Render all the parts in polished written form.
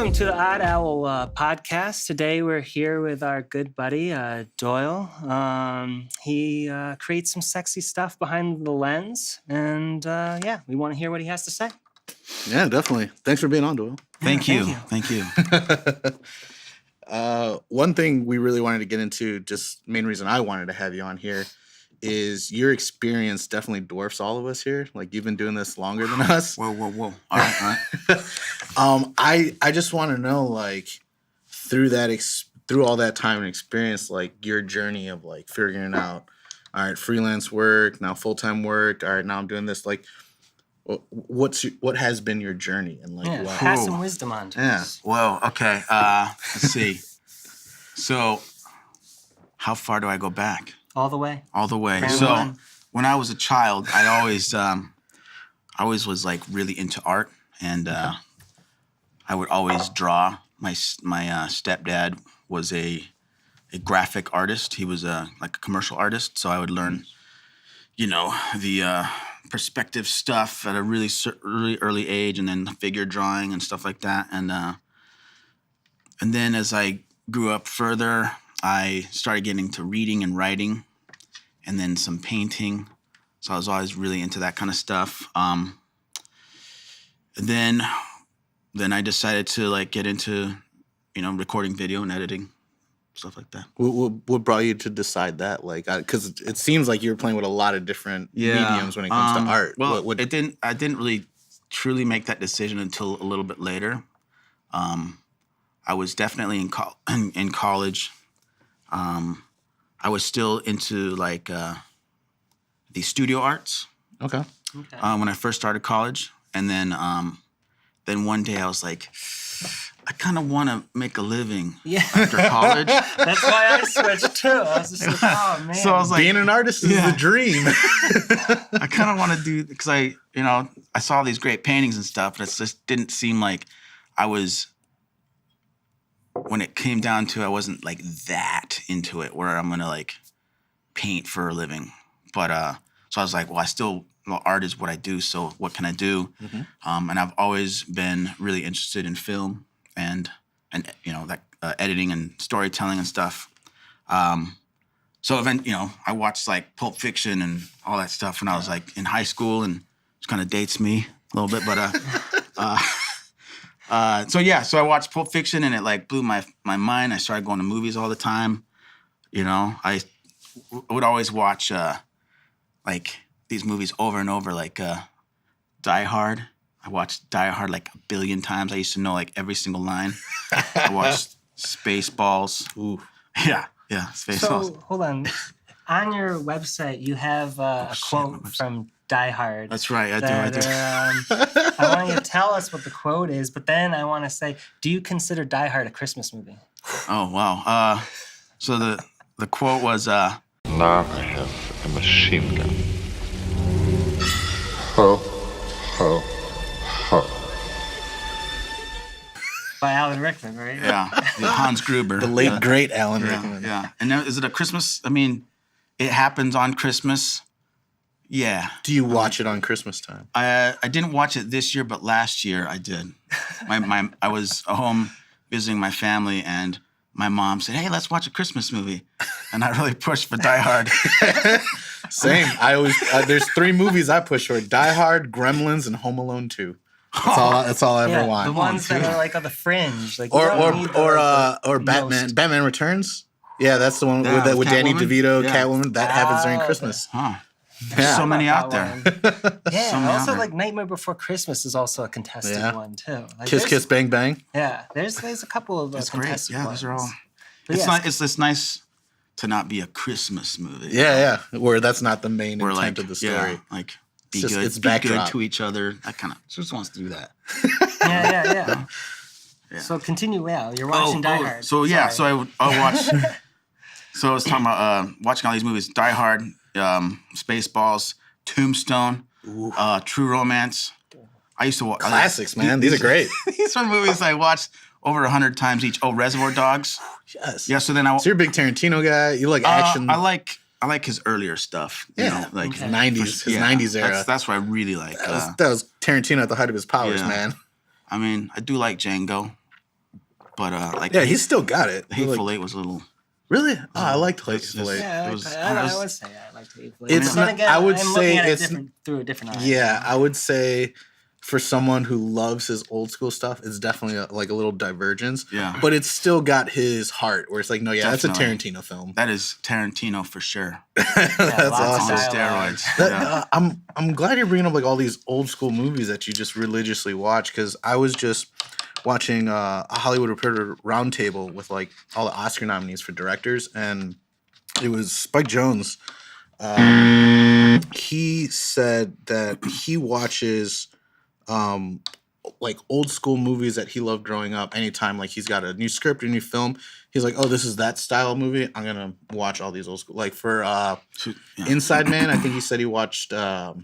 Welcome to the Odd Owl podcast. Today we're here with our good buddy, Doyle. He creates some sexy stuff behind the lens. And we want to hear what he has to say. Yeah, definitely. Thanks for being on, Doyle. Thank you. One thing we really wanted to get into, just main reason I wanted to have you on here, is your experience definitely dwarfs all of us here. Like, you've been doing this longer than us. Whoa. All right. I just want to know, like, through all that time and experience, like, your journey of, like, figuring out, all right, freelance work, now full-time work, all right, now I'm doing this, like, what has been your journey? And, like, pass some wisdom on to us. Well, okay. Let's see. So, how far do I go back? All the way. So, when I was a child, I always was like really into art, and I would always draw. My stepdad was a graphic artist. He was like a commercial artist, so I would learn, the perspective stuff at a really early age, and then figure drawing and stuff like that. And then as I grew up further, I started getting into reading and writing, and then some painting. So I was always really into that kind of stuff. Then I decided to like get into, recording video and editing, stuff like that. What brought you to decide that? Like, because it seems like you're playing with a lot of different mediums when it comes to art. Well, I didn't really truly make that decision until a little bit later. I was definitely in college. I was still into like the studio arts. Okay. When I first started college, and then one day I was like, I kind of want to make a living after college. That's why I switched too. I was just like, oh man. So I was like, being an artist is the dream. I kind of want to do, because I saw these great paintings and stuff, and it just didn't seem like I was. When it came down to, I wasn't like that into it where I'm gonna like paint for a living. But so I was like, well, art is what I do. So what can I do? Mm-hmm. And I've always been really interested in film and editing and storytelling and stuff. So then I watched like Pulp Fiction and all that stuff when I was like in high school, and it kind of dates me a little bit, but so I watched Pulp Fiction, and it like blew my mind. I started going to movies all the time. I would always watch like these movies over and over, like Die Hard. I watched Die Hard like 1 billion times. I used to know like every single line. I watched Spaceballs. Ooh. Yeah, Spaceballs. So hold on. On your website, you have a quote from Die Hard. That's right, I do. I want you to tell us what the quote is, but then I want to say, do you consider Die Hard a Christmas movie? Oh, wow. So the quote was... Now I have a machine gun. Ho, ho, ho. By Alan Rickman, right? Yeah, Hans Gruber. The late, great Alan Rickman. Yeah. And now, is it a Christmas? I mean, it happens on Christmas. Yeah. Do you watch it on Christmas time? I didn't watch it this year, but last year I did. I was home visiting my family, and my mom said, "Hey, let's watch a Christmas movie," and I really pushed for Die Hard. Same. I always there's 3 movies I push for: Die Hard, Gremlins, and Home Alone 2. That's all I ever want. The ones that are like on the fringe, like or Batman. most. Batman Returns. Yeah, that's the one with Danny DeVito, Catwoman. That happens during Christmas. Huh. There's so many out there. Yeah, also like Nightmare Before Christmas is also a contested one too. Like, Kiss Bang Bang. Yeah, there's a couple of That's contested great. Yeah, ones. those are all. But It's nice to not be a Christmas movie. Yeah, where that's not the main intent like, of the story. Like be It's good, it's be good backdrop. to each other. That kind of just wants to do that. Yeah. So continue. Yeah, you're watching Die Hard. So I watch. So I was talking about watching all these movies: Die Hard, Spaceballs, Tombstone, True Romance. I used to watch classics, man. These are great. These are movies I watched over 100 times each. Oh, Reservoir Dogs. Yes. Yeah. So then you're a big Tarantino guy. You like action. I like his earlier stuff. You know, like 90s, his 90s era. That's what I really like. That was Tarantino at the height of his powers, man. I mean, I do like Django. But like Yeah, he's still got it. Hateful Eight was a little. Really? Oh, I liked Hateful Eight. Yeah, It was- I would say I liked Hateful Eight. It's But then not- again, I would I'm say looking at it's- it through a different eye. Yeah, I would say for someone who loves his old school stuff, it's definitely like a little divergence. Yeah. But it's still got his heart where it's like, no, yeah, that's a Definitely. Tarantino film. That is Tarantino for sure. That's lots of awesome. On dialogue. steroids. That- Yeah. I'm glad you're bringing up like all these old school movies that you just religiously watch, because I was just watching a Hollywood Reporter roundtable with like all the Oscar nominees for directors, and it was Spike Jonze. He said that he watches like old school movies that he loved growing up. Anytime like he's got a new script or new film, he's like, oh, this is that style of movie, I'm gonna watch all these old school. Like for Inside Man, I think he said he watched God,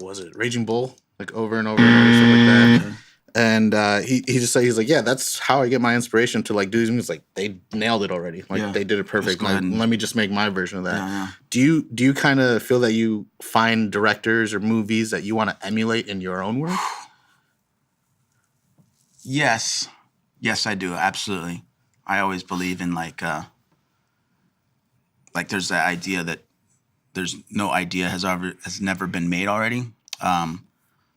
was it Raging Bull, like over and over and over, stuff like that. And he just said, he's like, yeah, that's how I get my inspiration to like do these movies. Like they nailed it already. Like Yeah. they did it perfect. go Like, ahead and- let me just make my version of that. Yeah. Do you kind of feel that you find directors or movies that you want to emulate in your own work? Yes, I do. Absolutely. I always believe in like there's that idea that there's no idea has never been made already.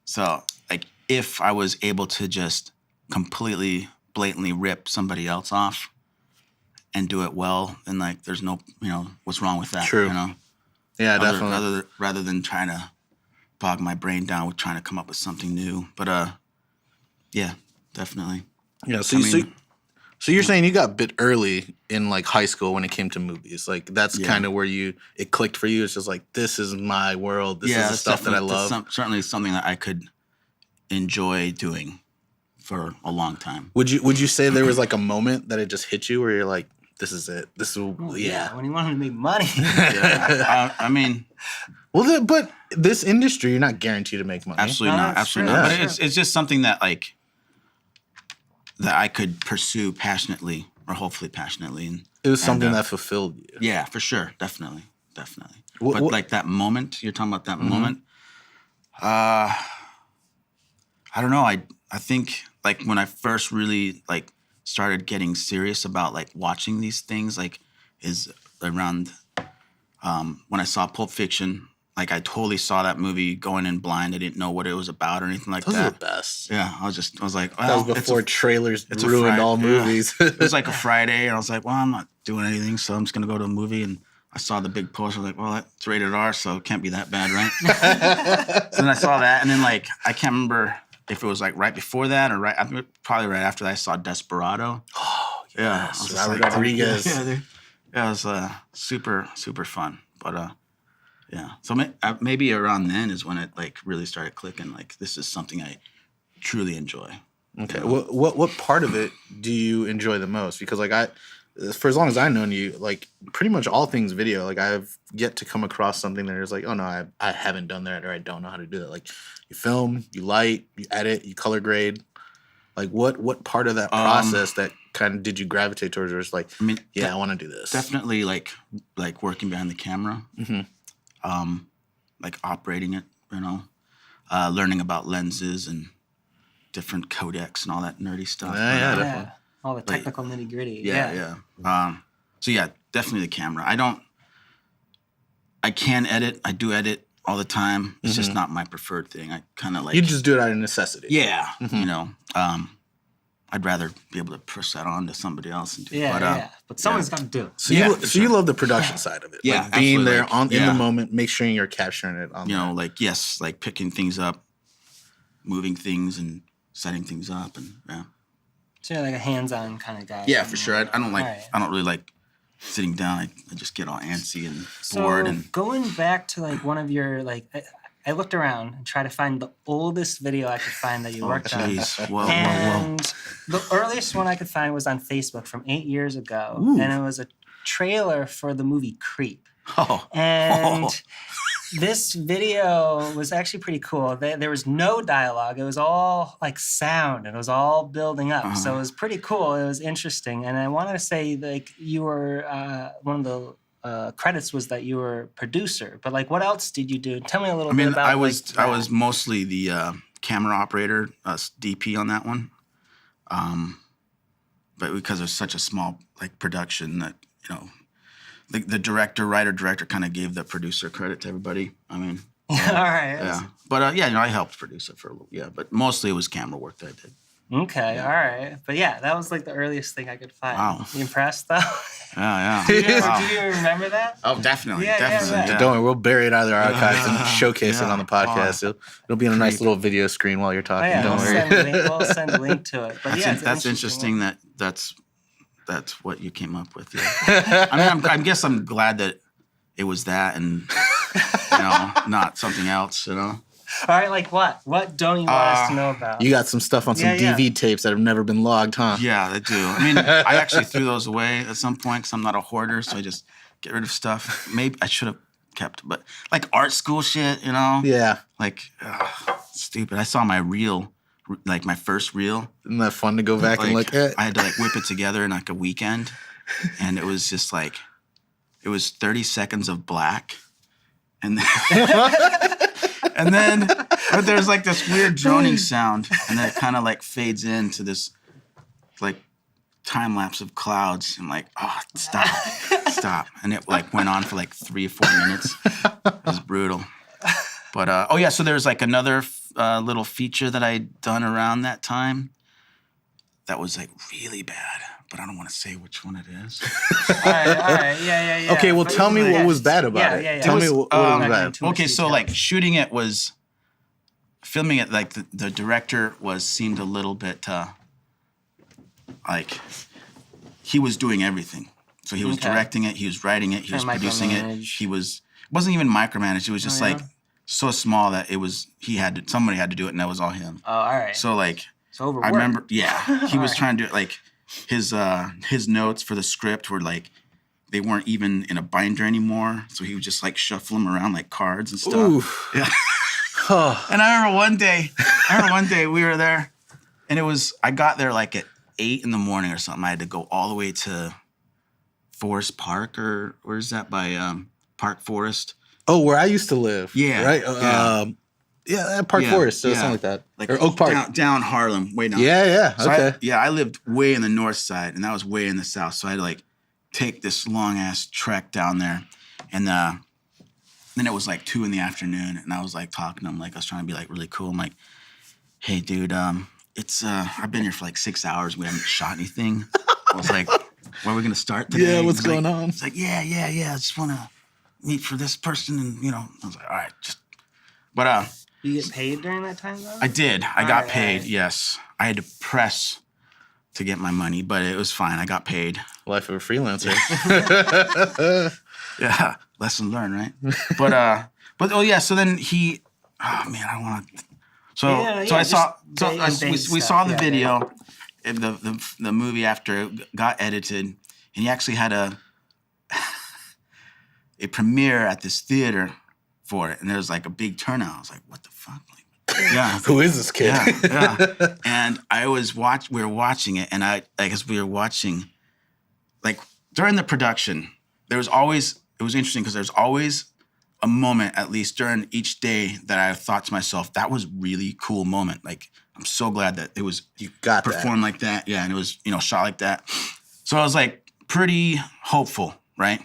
So like if I was able to just completely blatantly rip somebody else off and do it well, then like there's no, what's wrong with that? True. You know? Yeah, definitely. Rather than trying to bog my brain down with trying to come up with something new. But yeah, definitely. Yeah. So, I mean- so you're saying you got bit early in like high school when it came to movies. Like that's Yeah. kind of where it clicked for you. It's just like, this is my world. This is the that's stuff that I definitely- love. that's certainly something that I could enjoy doing for a long time. Would you say there was like a moment that it just hit you where you're like, this is it. This is Well, yeah. when you want to make money. Yeah. I mean, Well, but this industry, you're not guaranteed to make money. absolutely No, not. that's Absolutely true. not. Yeah. But it's just something that like that I could pursue passionately or hopefully passionately. And It was something And, that fulfilled you. yeah, for sure, definitely. What- But what- like that moment, you're talking about that moment. I don't know. I think like when I first really like started getting serious about like watching these things, like is around when I saw Pulp Fiction. Like I totally saw that movie going in blind. I didn't know what it was about or anything like Those are that. the best. Yeah, I was like, well, That was it's before a- trailers it's a ruined Friday, all yeah. movies. it was like a Friday, and I was like, well, I'm not doing anything, so I'm just gonna go to a movie. And I saw the big poster, I was like, well, it's rated R, so it can't be that bad, right? So then I saw that, and then like I can't remember if it was like right before that or probably right after that. I saw Desperado. Oh, Yeah, yes. I was just Robert like, Rodriguez. Yeah, it was super fun. But yeah, so maybe around then is when it like really started clicking. Like this is something I truly enjoy. Okay. What part of it do you enjoy the most? Because like for as long as I've known you, like pretty much all things video, like I've yet to come across something that is like, oh no, I haven't done that, or I don't know how to do that. Like you film, you light, you edit, you color grade. Like what part of that process that kind of did you gravitate towards? Or it's like, I mean, yeah, I want to do this. definitely like working behind the camera, like operating it, learning about lenses and different codecs and all that nerdy stuff. Yeah, But, definitely. Yeah, all the technical nitty gritty. yeah. So yeah, definitely the camera. I can edit. I do edit all the time. It's just not my preferred thing. I kind of like. You just do it out of necessity. Yeah, I'd rather be able to push that on to somebody else and do. Yeah, but, yeah. But someone's got to do it. So Yeah, you for so you sure. love the production side of it. Yeah, like being absolutely. there Like, in yeah. the moment, make sure you're capturing it on like yes, like picking things up, moving things, and setting things up, and yeah. So you're like a hands-on kind of guy. Yeah, for sure. I don't like. Alright. I don't really like sitting down. I just get all antsy and So bored. And going back to like one of your like, I looked around and tried to find the oldest video I could find that you worked on. jeez, whoa. And the earliest one I could find was on Facebook from 8 years ago, Ooh. and it was a trailer for the movie Creep. Oh, And this video was actually pretty cool. There was no dialogue. It was all like sound, and it was all building up. So it was pretty cool. It was interesting. And I wanted to say like you were one of the credits was that you were a producer. But like, what else did you do? Tell me a little I bit mean, about. I was that. mostly the camera operator, DP on that one. but because it was such a small like production that the writer-director kind of gave the producer credit to everybody. I mean, All right. yeah. But I helped produce it for a little. Yeah, but mostly it was camera work that I did. Okay. All right. But yeah, that was like the earliest thing I could find. Wow. You impressed though? Yeah. Do Wow. you remember that? Oh, definitely. Yeah, definitely. yeah. Don't worry, we'll bury it out of their archives and showcase it Yeah. on the podcast. It'll be on a nice little video screen while you're Oh, talking. yeah, Don't worry. we'll send a link to it. But yeah, it's That's an interesting. That's what you came up with. Yeah. I mean, I guess I'm glad that it was that and not something else. All right, like what? What don't you want us to know about? You got some stuff on some Yeah. DV tapes that have never been logged, huh? Yeah, they do. I mean, I actually threw those away at some point because I'm not a hoarder, so I just get rid of stuff. Maybe I should have kept, but like art school shit, Yeah. like stupid. I saw my reel, like my first reel. Isn't that fun to go back and look at? I had to like whip it together in like a weekend, and it was just like, it was 30 seconds of black, and then but there's like this weird droning sound, and then it kind of like fades into this like time lapse of clouds, and like, oh, stop, and it like went on for like 3 or 4 minutes. It was brutal. But so there's like another little feature that I'd done around that time that was like really bad, but I don't want to say which one it is. All right, yeah. Okay, well, But tell me what was bad about it. Yeah. Tell me what was bad. Too much Okay, so detail. like filming it, like the director seemed a little bit like he was doing everything. So he was directing it, he was writing it, he was producing it. It wasn't even micromanaged. It was just like so small that somebody had to do it, and that was all him. Oh, all right. So like, So overworked. I remember, he was Alright. trying to do it, like his notes for the script were like, they weren't even in a binder anymore. So he would just like shuffle them around like cards and stuff. Ooh. Yeah. Oh. And I remember one day we were there, and I got there like at 8 in the morning or something. I had to go all the way to Forest Park, or where's that by Park Forest? Oh, where I used to live. Yeah. Right? Park Yeah, Forest, yeah. something like that. Like or Oak Park. down Harlem, way down. Yeah, So okay. I lived way in the north side, and that was way in the south. So I had to like take this long ass trek down there, and then it was like 2 in the afternoon, and I was like talking to him, like I was trying to be like really cool. I'm like, hey, dude, it's I've been here for like 6 hours. We haven't shot anything. I was like, where are we gonna start today? Yeah, what's He's going like, on? It's like, yeah. I just want to meet for this person, and I was like, all right, but You get paid during that time though? I did. I got Alright. paid. Yes, I had to press to get my money, but it was fine. I got paid. Life of a freelancer. Yeah, lesson learned, right? But oh yeah. So then I want to. So I saw. We saw the video, the movie after it got edited, and he actually had a premiere at this theater for it, and there was like a big turnout. I was like, what the fuck? Like, yeah. Who is this kid? Yeah. And we were watching it, and as we were watching, like during the production, it was interesting because there's always a moment, at least during each day, that I thought to myself, that was really cool moment. Like, I'm so glad that it was got performed like that. Yeah. And it was, shot like that. So I was like pretty hopeful, right?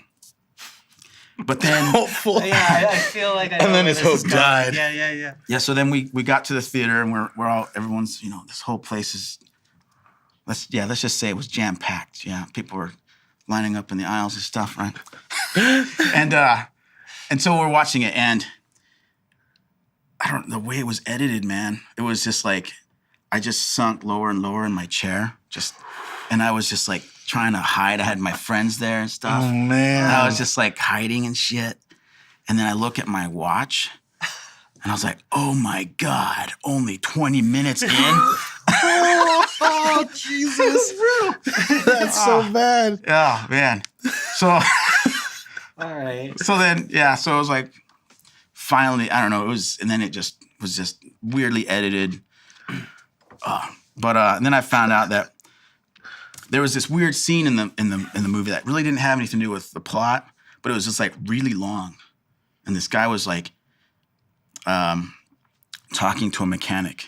But then Hopeful. Yeah, I feel like I know And then where his this is hope going. died. Yeah. yeah, so then we got to the theater, and we're all, everyone's, this whole place is, let's just say it was jam packed. Yeah, people were lining up in the aisles and stuff, right? and so we're watching it, and the way it was edited, man, it was just like I just sunk lower and lower in my chair, and I was just like trying to hide. I had my friends there and stuff. Oh, man. And I was just like hiding and shit. And then I look at my watch, and I was like, oh my God, only 20 minutes in. Oh, Jesus. That's so bad. Yeah, man. So, All right. so then, yeah, so it was like, finally, I don't know, and then it was just weirdly edited. But then I found out that there was this weird scene in the movie that really didn't have anything to do with the plot, but it was just like really long. And this guy was like talking to a mechanic,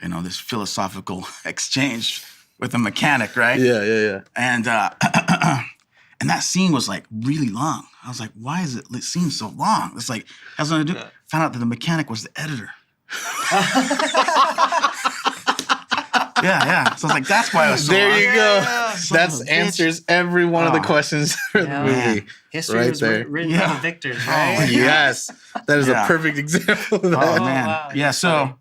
this philosophical exchange with a mechanic, right? Yeah. And and that scene was like really long. I was like, why is it seem so long? It's like, I was gonna do. Found out that the mechanic was the editor. Yeah. So I was like, that's why it was so long. There you go. Son That's of a bitch. answers every one of the questions for the movie. man. History Right was there. written by the victors, right? Oh, Yes, that is Yeah. a perfect example of that. Oh man. wow, Yeah. that's So. funny.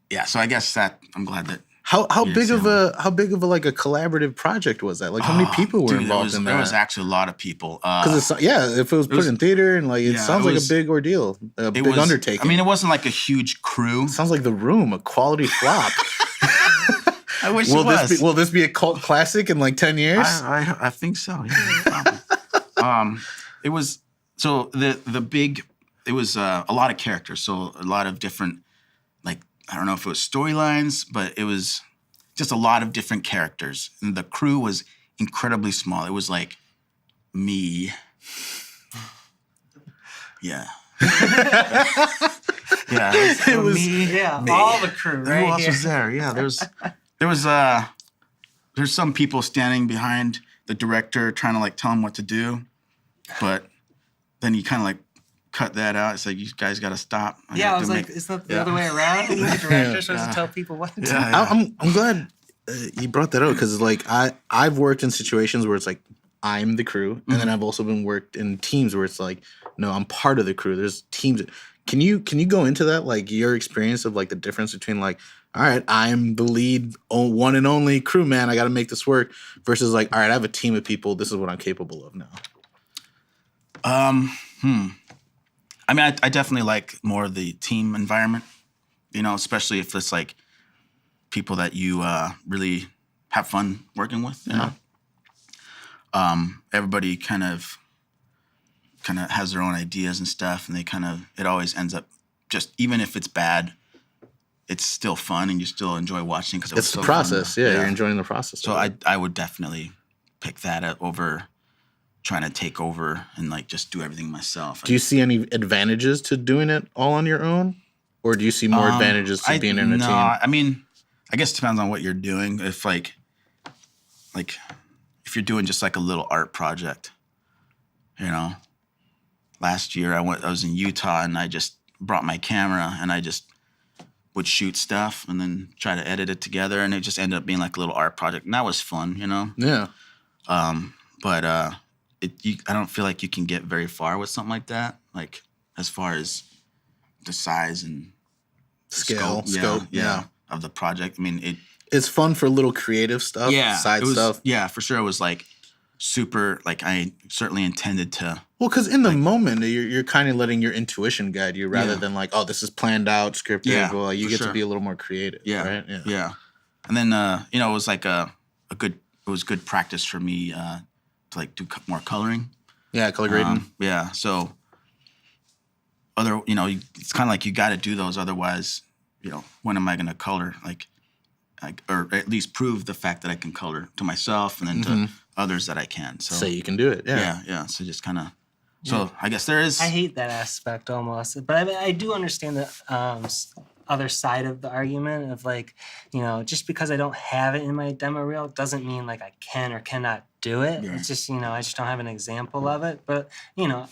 Yeah. So I guess that I'm glad that. How Yeah, big of so- a like a collaborative project was that? Like how many people were Dude, involved in that? There was actually a lot of people. Because if it was put was- in theater and like it yeah, sounds it like was- a big ordeal, a big undertaking. I mean, it wasn't like a huge crew. sounds like The Room, a quality flop. I wish it was. Will this be a cult classic in like 10 years? I think so. Yeah, probably. It was so the big. It was a lot of characters, so a lot of different. Like I don't know if it was storylines, but it was just a lot of different characters, and the crew was incredibly small. It was like me. Yeah. Yeah. It was me. Yeah, Me. all the crew Who right else here. was there? Yeah, there's some people standing behind the director trying to like tell him what to do, but then you kind of like cut that out. It's like you guys got to stop. Yeah, I have was to like, make- it's not the yeah. other way around. The director's supposed to tell people what to do. Yeah. I'm glad you brought that up because like I've worked in situations where it's like I'm the crew, and then I've also been worked in teams where it's like no, I'm part of the crew. There's teams. Can you go into that, like your experience of like the difference between like, all right, I'm the lead, one and only crew man, I got to make this work, versus like, all right, I have a team of people. This is what I'm capable of now. I mean, I definitely like more of the team environment, you know, especially if it's like people that you really have fun working with, you know. Everybody kind of has their own ideas and stuff, and it always ends up just, even if it's bad, it's still fun and you still enjoy watching because It's the process. Yeah, you're enjoying the process. So I would definitely pick that up over trying to take over and like just do everything myself. Do you see any advantages to doing it all on your own, or do you see more advantages to being in a team? I mean, I guess it depends on what you're doing. If like if you're doing just like a little art project, you know. Last year I was in Utah and I just brought my camera and I just would shoot stuff and then try to edit it together, and it just ended up being like a little art project, and that was fun, you know. Yeah. But I don't feel like you can get very far with something like that, like as far as the size and Scope. yeah, of the project. I mean, It's fun for little creative stuff, side it was, stuff. Yeah, for sure. It was like super, like I certainly intended to. Well, because in the moment, you're kind of letting your intuition guide you rather Yeah. than like, oh, this is planned out, scripted. Yeah, well, you for get sure. to be a little more creative. Yeah, Right? yeah. And then you know, it was like it was good practice for me to like do more coloring. Yeah, color grading. Yeah, so you know, it's kind of like you got to do those, otherwise, you know, when am I going to color? Like, or at least prove the fact that I can color to myself and then to others that I can. So Say you can do it. Yeah. yeah. So just kind of. So I guess there is. I hate that aspect almost, but I mean, I do understand the other side of the argument of like, you know, just because I don't have it in my demo reel doesn't mean like I can or cannot do it. Yeah. It's just, you know, I just don't have an example of it. But, you know,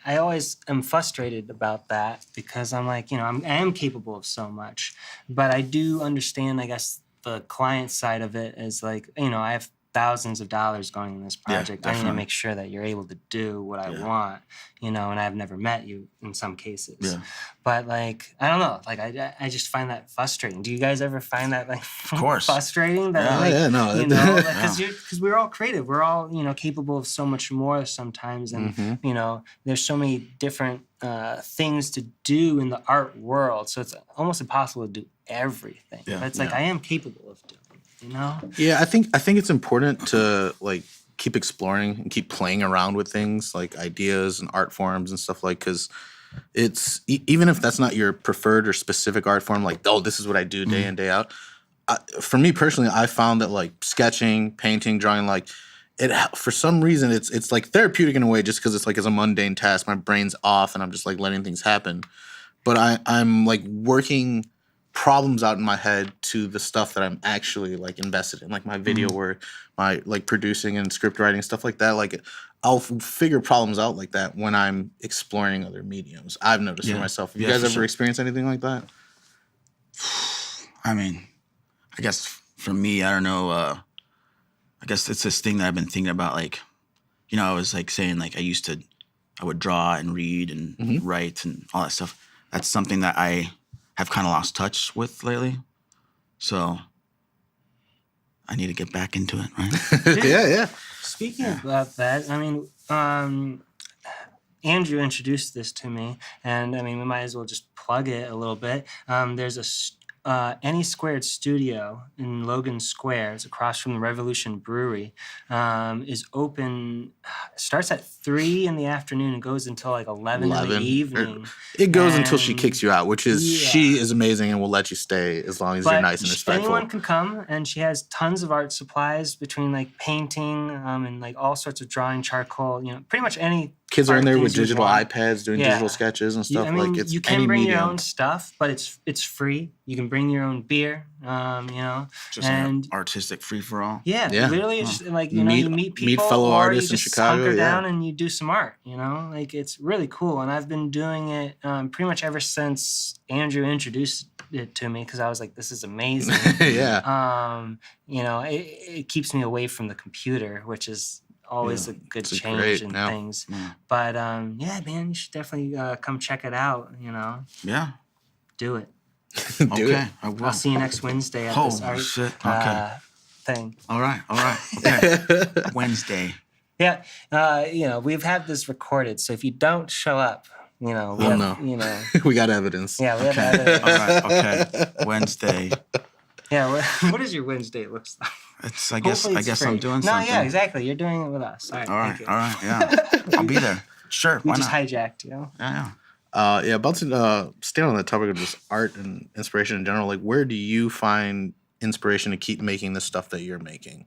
I always am frustrated about that because I'm like, you know, I am capable of so much, but I do understand, I guess, the client side of it is like, you know, I have thousands of dollars going in this project. I need to definitely. make sure that you're able to do what I want, you know, and I've never met you in some cases. Yeah. But like, I don't know, like I just find that frustrating. Do you guys ever find that like course. frustrating? That Yeah. like, Yeah, no. you know, because we're all creative. We're all, you know, capable of so much more sometimes. And, you know, there's so many different things to do in the art world. So it's almost impossible to do everything. Yeah, But it's like, yeah. I am capable of doing it, you know? Yeah, I think it's important to like keep exploring and keep playing around with things like ideas and art forms and stuff like, because it's even if that's not your preferred or specific art form, like, oh, this is what I do day in, day out. For me personally, I found that like sketching, painting, drawing, like it for some reason it's like therapeutic in a way, just because it's like it's a mundane task. My brain's off and I'm just like letting things happen. But I'm like working problems out in my head to the stuff that I'm actually like invested in, like my video work, my like producing and script writing, stuff like that. Like I'll figure problems out like that when I'm exploring other mediums. I've noticed for myself. Have you guys ever experienced anything like that? I mean, I guess for me, I don't know. I guess it's this thing that I've been thinking about. Like, you know, I was like saying, like I would draw and read and write and all that stuff. That's something that I have kind of lost touch with lately. So I need to get back into it, right? Yeah. Speaking about that, I mean, Andrew introduced this to me, and I mean, we might as well just plug it a little bit. There's any Sqaured Studio in Logan Square. It's across from the Revolution Brewery. Is open. Starts at 3 in the afternoon and goes until like 11 in the evening. It goes until she kicks you out, which is she is amazing and will let you stay as long as you're nice and respectful. Anyone can come, and she has tons of art supplies between like painting and like all sorts of drawing, charcoal. You know, pretty much any. Kids are in there with digital iPads doing digital sketches and stuff. I mean, like it's you can any bring medium. your own stuff, but it's free. You can bring your own beer. You know, just an artistic free for all. Yeah, literally, just like you meet people, meet fellow artists you in just Chicago. Hunker down and you do some art. You know, like it's really cool, and I've been doing it pretty much ever since Andrew introduced it to me because I was like, this is amazing. You know, it keeps me away from the computer, which is always a good change in things. But yeah, man, you should definitely come check it out. You know, do it. Okay, I will. I'll see you next Wednesday at this art thing. All right. Okay. Wednesday. Yeah, you know, we've had this recorded, so if you don't show up, you know, we got evidence. Yeah, we have evidence. All right. Okay. Wednesday. Yeah, what does your Wednesday look like? It's I guess I'm doing something. No, yeah, exactly. You're doing it with us. All right. Yeah. I'll be there. Sure. We just hijacked, you know. Yeah. About to stay on the topic of just art and inspiration in general. Like, where do you find inspiration to keep making the stuff that you're making?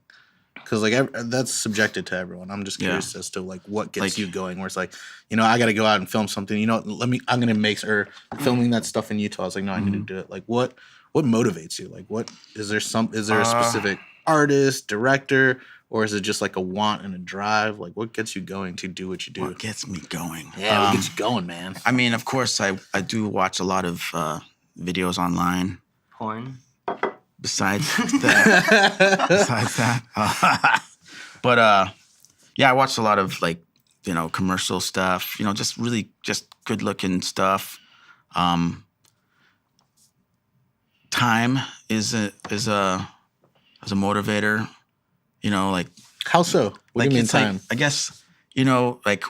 Because like that's subjected to everyone. I'm just curious as to like what gets you going. Where it's like, you know, I got to go out and film something. You know, I'm gonna make filming that stuff in Utah. I was like, no, I'm gonna do it. Like, what motivates you? Like, what is there a specific artist, director, or is it just like a want and a drive? Like, what gets you going to do what you do? What gets me going? Yeah, what gets you going, man? I mean, of course, I do watch a lot of videos online. Porn. Besides that. But yeah, I watched a lot of like, you know, commercial stuff, you know, just really just good looking stuff. Time is a motivator, you know, like how so? What do you mean time? Like, I guess, you know, like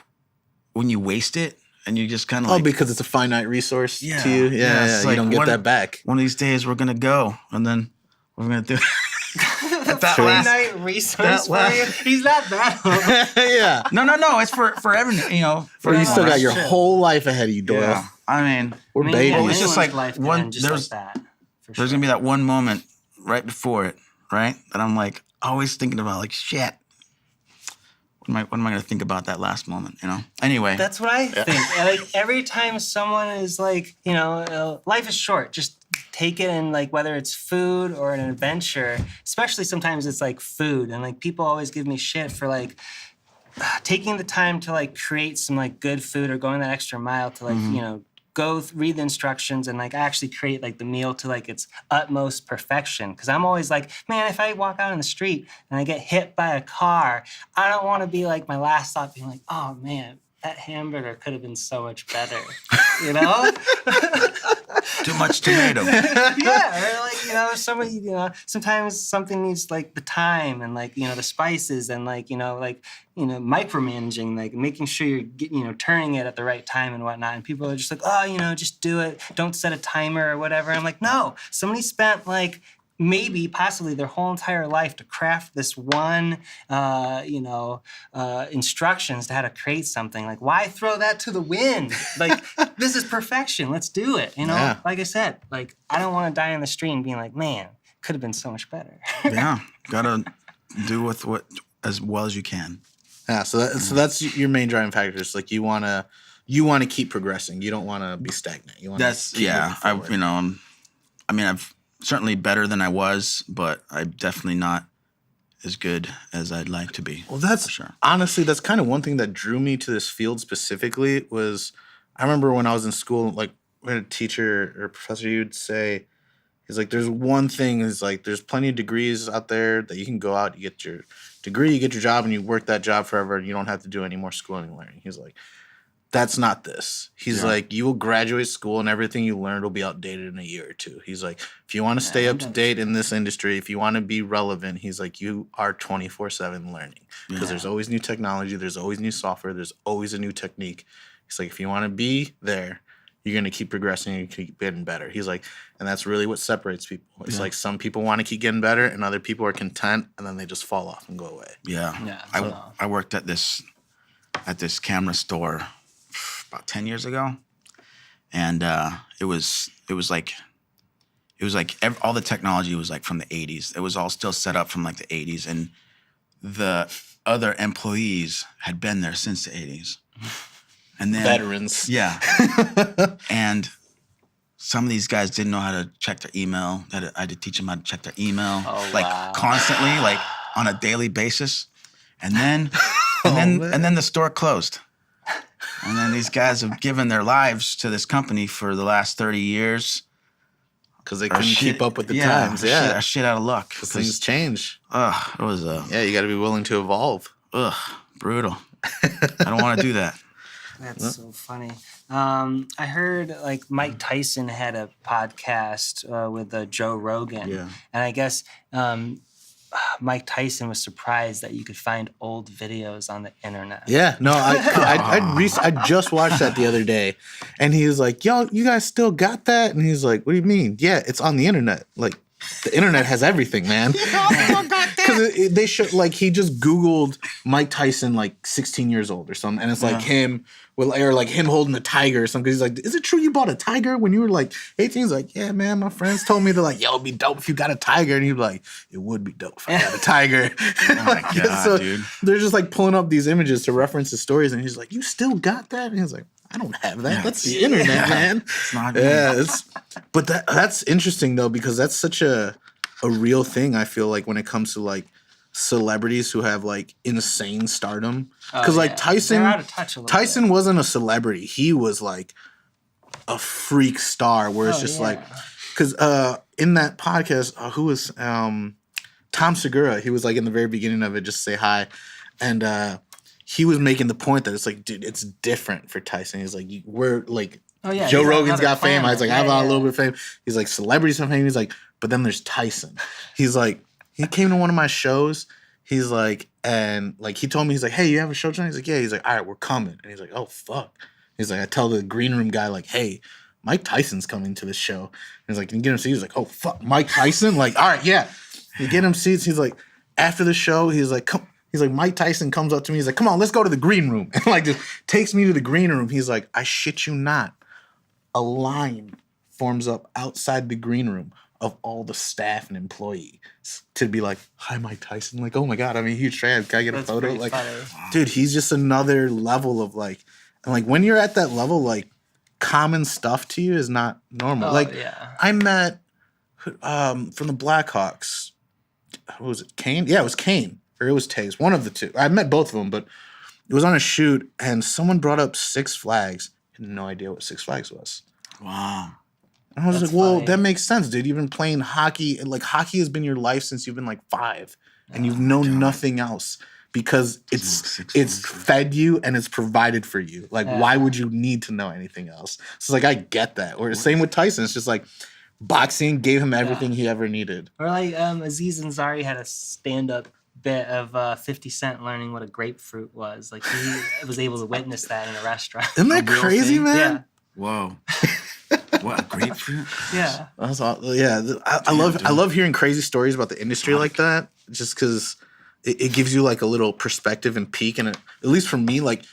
when you waste it and you just kind of because it's a finite resource to you. Yeah. You don't get that back. One of these days we're gonna go and then we're gonna do finite resource for you. He's not that old. Yeah. No. It's for everything, you know. You still got your whole life ahead of you, Doyle. Yeah. I mean, we're babies. It's just like one. There's gonna be that one moment right before it, right? That I'm like always thinking about, like, shit. What am I gonna think about that last moment? You know. Anyway, that's what I think. Like every time someone is like, you know, life is short. Just take it, and like whether it's food or an adventure, especially sometimes it's like food, and like people always give me shit for like taking the time to like create some like good food or going that extra mile to like you know go read the instructions and like actually create like the meal to like its utmost perfection. Because I'm always like, man, if I walk out in the street and I get hit by a car, I don't want to be like my last thought being like, oh man, that hamburger could have been so much better, you know? Too much tomato. Yeah, or like, you know, sometimes something needs like the time and like, you know, the spices and like, you know, micromanaging, like making sure you're getting, you know, turning it at the right time and whatnot. And people are just like, oh, you know, just do it. Don't set a timer or whatever. I'm like, no, somebody spent like possibly their whole entire life to craft this one, instructions to how to create something. Like, why throw that to the wind? Like, this is perfection. Let's do it. You know, like I said, like, I don't want to die on the street and being like, man, could have been so much better. Yeah, gotta do with what as well as you can. Yeah, so that's your main driving factor. It's like you wanna keep progressing. You don't want to be stagnant. You want I'm I mean, I've certainly better than I was, but I'm definitely not as good as I'd like to be. Well, that's for sure. honestly, that's kind of one thing that drew me to this field specifically was I remember when I was in school, like we had a teacher or professor, you'd say, he's like, there's one thing is like, there's plenty of degrees out there that you can go out, you get your degree, you get your job, and you work that job forever, and you don't have to do any more schooling and learning. He's like, that's not this. He's like, you will graduate school and everything you learned will be outdated in a year or two. He's like, if you want to stay up to date in this industry, if you want to be relevant, he's like, you are 24/7 learning because there's always new technology, there's always new software, there's always a new technique. He's like, if you want to be there, you're going to keep progressing and keep getting better. He's like, and that's really what separates people. It's like some people want to keep getting better and other people are content and then they just fall off and go away. Yeah. I worked at this camera store about 10 years ago, and it was like all the technology was like from the 80s. It was all still set up from like the 80s, and the other employees had been there since the 80s. And then Veterans. Yeah. And some of these guys didn't know how to check their email. I had to teach them how to check their email constantly, like on a daily basis. And then and then the store closed. And then these guys have given their lives to this company for the last 30 years. Because they couldn't keep up with the times. Yeah. Shit out of luck. Things change. It was yeah, you got to be willing to evolve. Brutal. I don't want to do that. That's so funny. I heard like Mike Tyson had a podcast with Joe Rogan. Yeah. And I guess Mike Tyson was surprised that you could find old videos on the internet. Yeah, no, I just watched that the other day, and he was like, "Yo, you guys still got that?" And he's like, "What do you mean?" Yeah, it's on the internet. Like, the internet has everything, man. Because they should like he just Googled Mike Tyson like 16 years old or something, and it's like him with or like him holding a tiger or something. Because he's like, "Is it true you bought a tiger when you were like 18?" He's like, "Yeah, man, my friends told me to like, yo, it'd be dope if you got a tiger." And he'd be like, "It would be dope if I got a tiger." Oh my God, so dude. They're just like pulling up these images to reference the stories, and he's like, "You still got that?" And he's like, "I don't have that. That's the internet, man." It's not But that's interesting though, because that's such a real thing. I feel like when it comes to like celebrities who have like insane stardom, because like Tyson, they're out of touch a little Tyson bit. wasn't a celebrity. He was like a freak star, where it's just like, because in that podcast, who was Tom Segura? He was like in the very beginning of it, just say hi, and he was making the point that it's like, dude, it's different for Tyson. He's like, we're like. Joe Rogan's got fame. I was like, I have a little bit of fame. He's like, celebrities have fame. He's like, but then there's Tyson. He's like, he came to one of my shows. He's like, and like, he told me, he's like, hey, you have a show tonight? He's like, yeah. He's like, all right, we're coming. And he's like, oh, fuck. He's like, I tell the green room guy, like, hey, Mike Tyson's coming to the show. And he's like, can you get him seats? He's like, oh, fuck, Mike Tyson? Like, all right, yeah. You get him seats. He's like, after the show, he's like, come. He's like, Mike Tyson comes up to me. He's like, come on, let's go to the green room. And like, just takes me to the green room. He's like, I shit you not. A line forms up outside the green room of all the staff and employees to be like, hi, Mike Tyson. Like, oh my God, I'm a huge fan. Can I get a photo? Like, dude, he's just another level of like, and like when you're at that level, like common stuff to you is not normal. I met from the Blackhawks. What was it? Kane? Yeah, it was Kane. Or it was Taze. One of the two. I met both of them, but it was on a shoot and someone brought up Six Flags. I had no idea what Six Flags was. Wow. And I was like, well, that makes sense, dude. You've been playing hockey, and like hockey has been your life since you've been like 5, and you've known nothing else because it's fed you and it's provided for you. Like, why would you need to know anything else? So it's like, I get that. Or same with Tyson. It's just like boxing gave him everything he ever needed. Or like Aziz Ansari had a stand-up bit of 50 Cent learning what a grapefruit was. Like he was able to witness that in a restaurant. Isn't that crazy, man? Yeah. Whoa. What, a grapefruit? Yeah. That's all, yeah. I love hearing crazy stories about the industry like that, just because it gives you like a little perspective and peek. And at least for me, like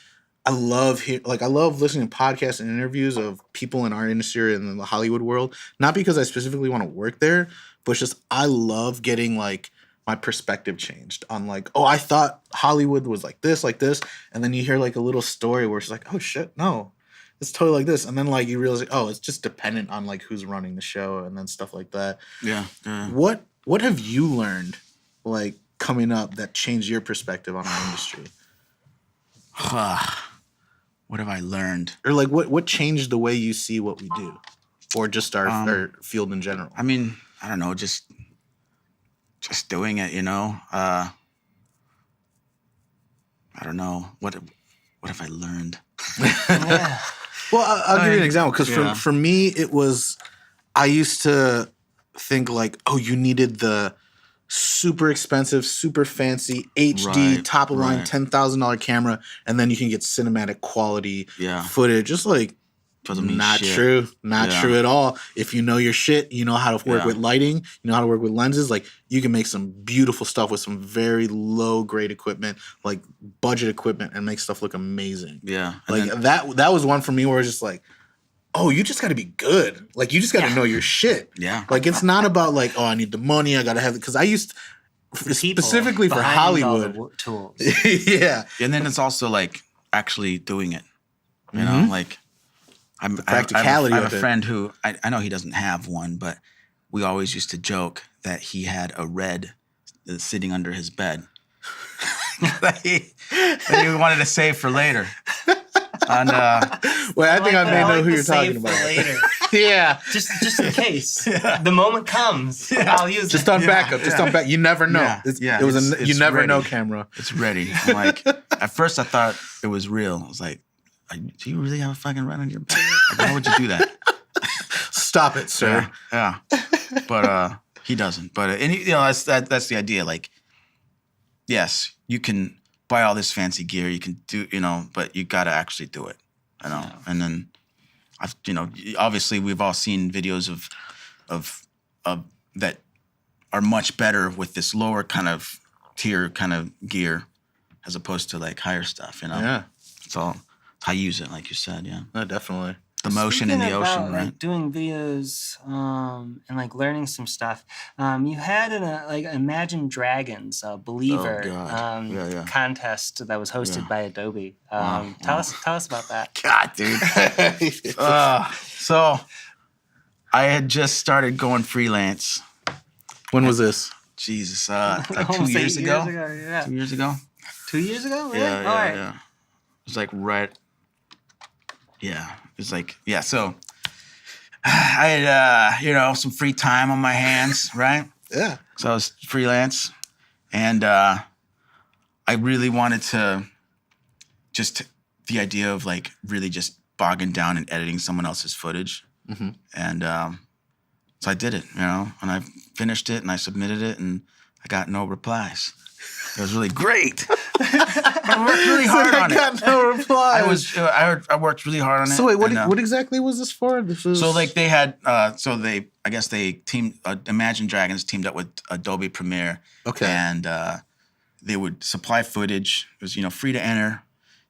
I love listening to podcasts and interviews of people in our industry and in the Hollywood world. Not because I specifically want to work there, but it's just I love getting like my perspective changed on like, oh, I thought Hollywood was like this, and then you hear like a little story where it's like, oh shit, no. it's totally like this. And then like you realize, like, oh, it's just dependent on like who's running the show and then stuff like that. Yeah. What have you learned like coming up that changed your perspective on our industry? What have I learned? Or like what changed the way you see what we do? Or just our field in general? I mean, I don't know, just doing it, you know. I don't know. What have I learned? Yeah. Well, I'll give you an example because for me, it was I used to think like, oh, you needed the super expensive, super fancy HD top of line $10,000 camera, and then you can get cinematic quality footage. Just like not true, not true at all. If you know your shit, you know how to work with lighting, you know how to work with lenses. Like you can make some beautiful stuff with some very low grade equipment, like budget equipment, and make stuff look amazing. Yeah, like that was one for me where it's just like, oh, you just got to be good. Like you just got to know your shit. Yeah, like it's not about like, oh, I need the money, I got to have it, because I used specifically for Hollywood all the tools. yeah, and then it's also like actually doing it. You know, like. The practicality I have of a it. friend who I know he doesn't have one, but we always used to joke that he had a red sitting under his bed that he wanted to save for later. And well, I think I may know who you're talking for about. Later. Yeah, just in case the moment comes, I'll use just it. on backup. Just on back. You never know. Yeah, it was you never ready. know camera. It's ready. I'm like, at first I thought it was real. I was like, do you really have a fucking red on your bed? Like, why would you do that? Stop it, sir. Yeah. But he doesn't. But and you know, that's the idea. Like, yes, you can buy all this fancy gear. You can do, you know, but you got to actually do it. You know. And then, obviously, we've all seen videos of that are much better with this lower kind of tier kind of gear, as opposed to like higher stuff. You know. Yeah. It's all. I use it, like you said, yeah. No, definitely. The motion in the ocean, about, right? Like, doing videos and like learning some stuff. You had an Imagine Dragons Believer contest that was hosted by Adobe. Tell us about that. God, dude. So I had just started going freelance. When was this? Jesus, like 2 Almost years 8 ago. Yeah. 2 years ago. 2 years ago, really? Yeah, All right. yeah. It was like right. Yeah, it was like So I had some free time on my hands, right? Yeah. So I was freelance, and I really wanted to just the idea of like really just bogging down and editing someone else's footage, and so I did it, and I finished it and I submitted it and I got no replies. It was really great. I worked really hard on it. I got no replies. I worked really hard on it. So wait, what exactly was this for? So like they had, Imagine Dragons teamed up with Adobe Premiere. Okay. And they would supply footage. It was free to enter.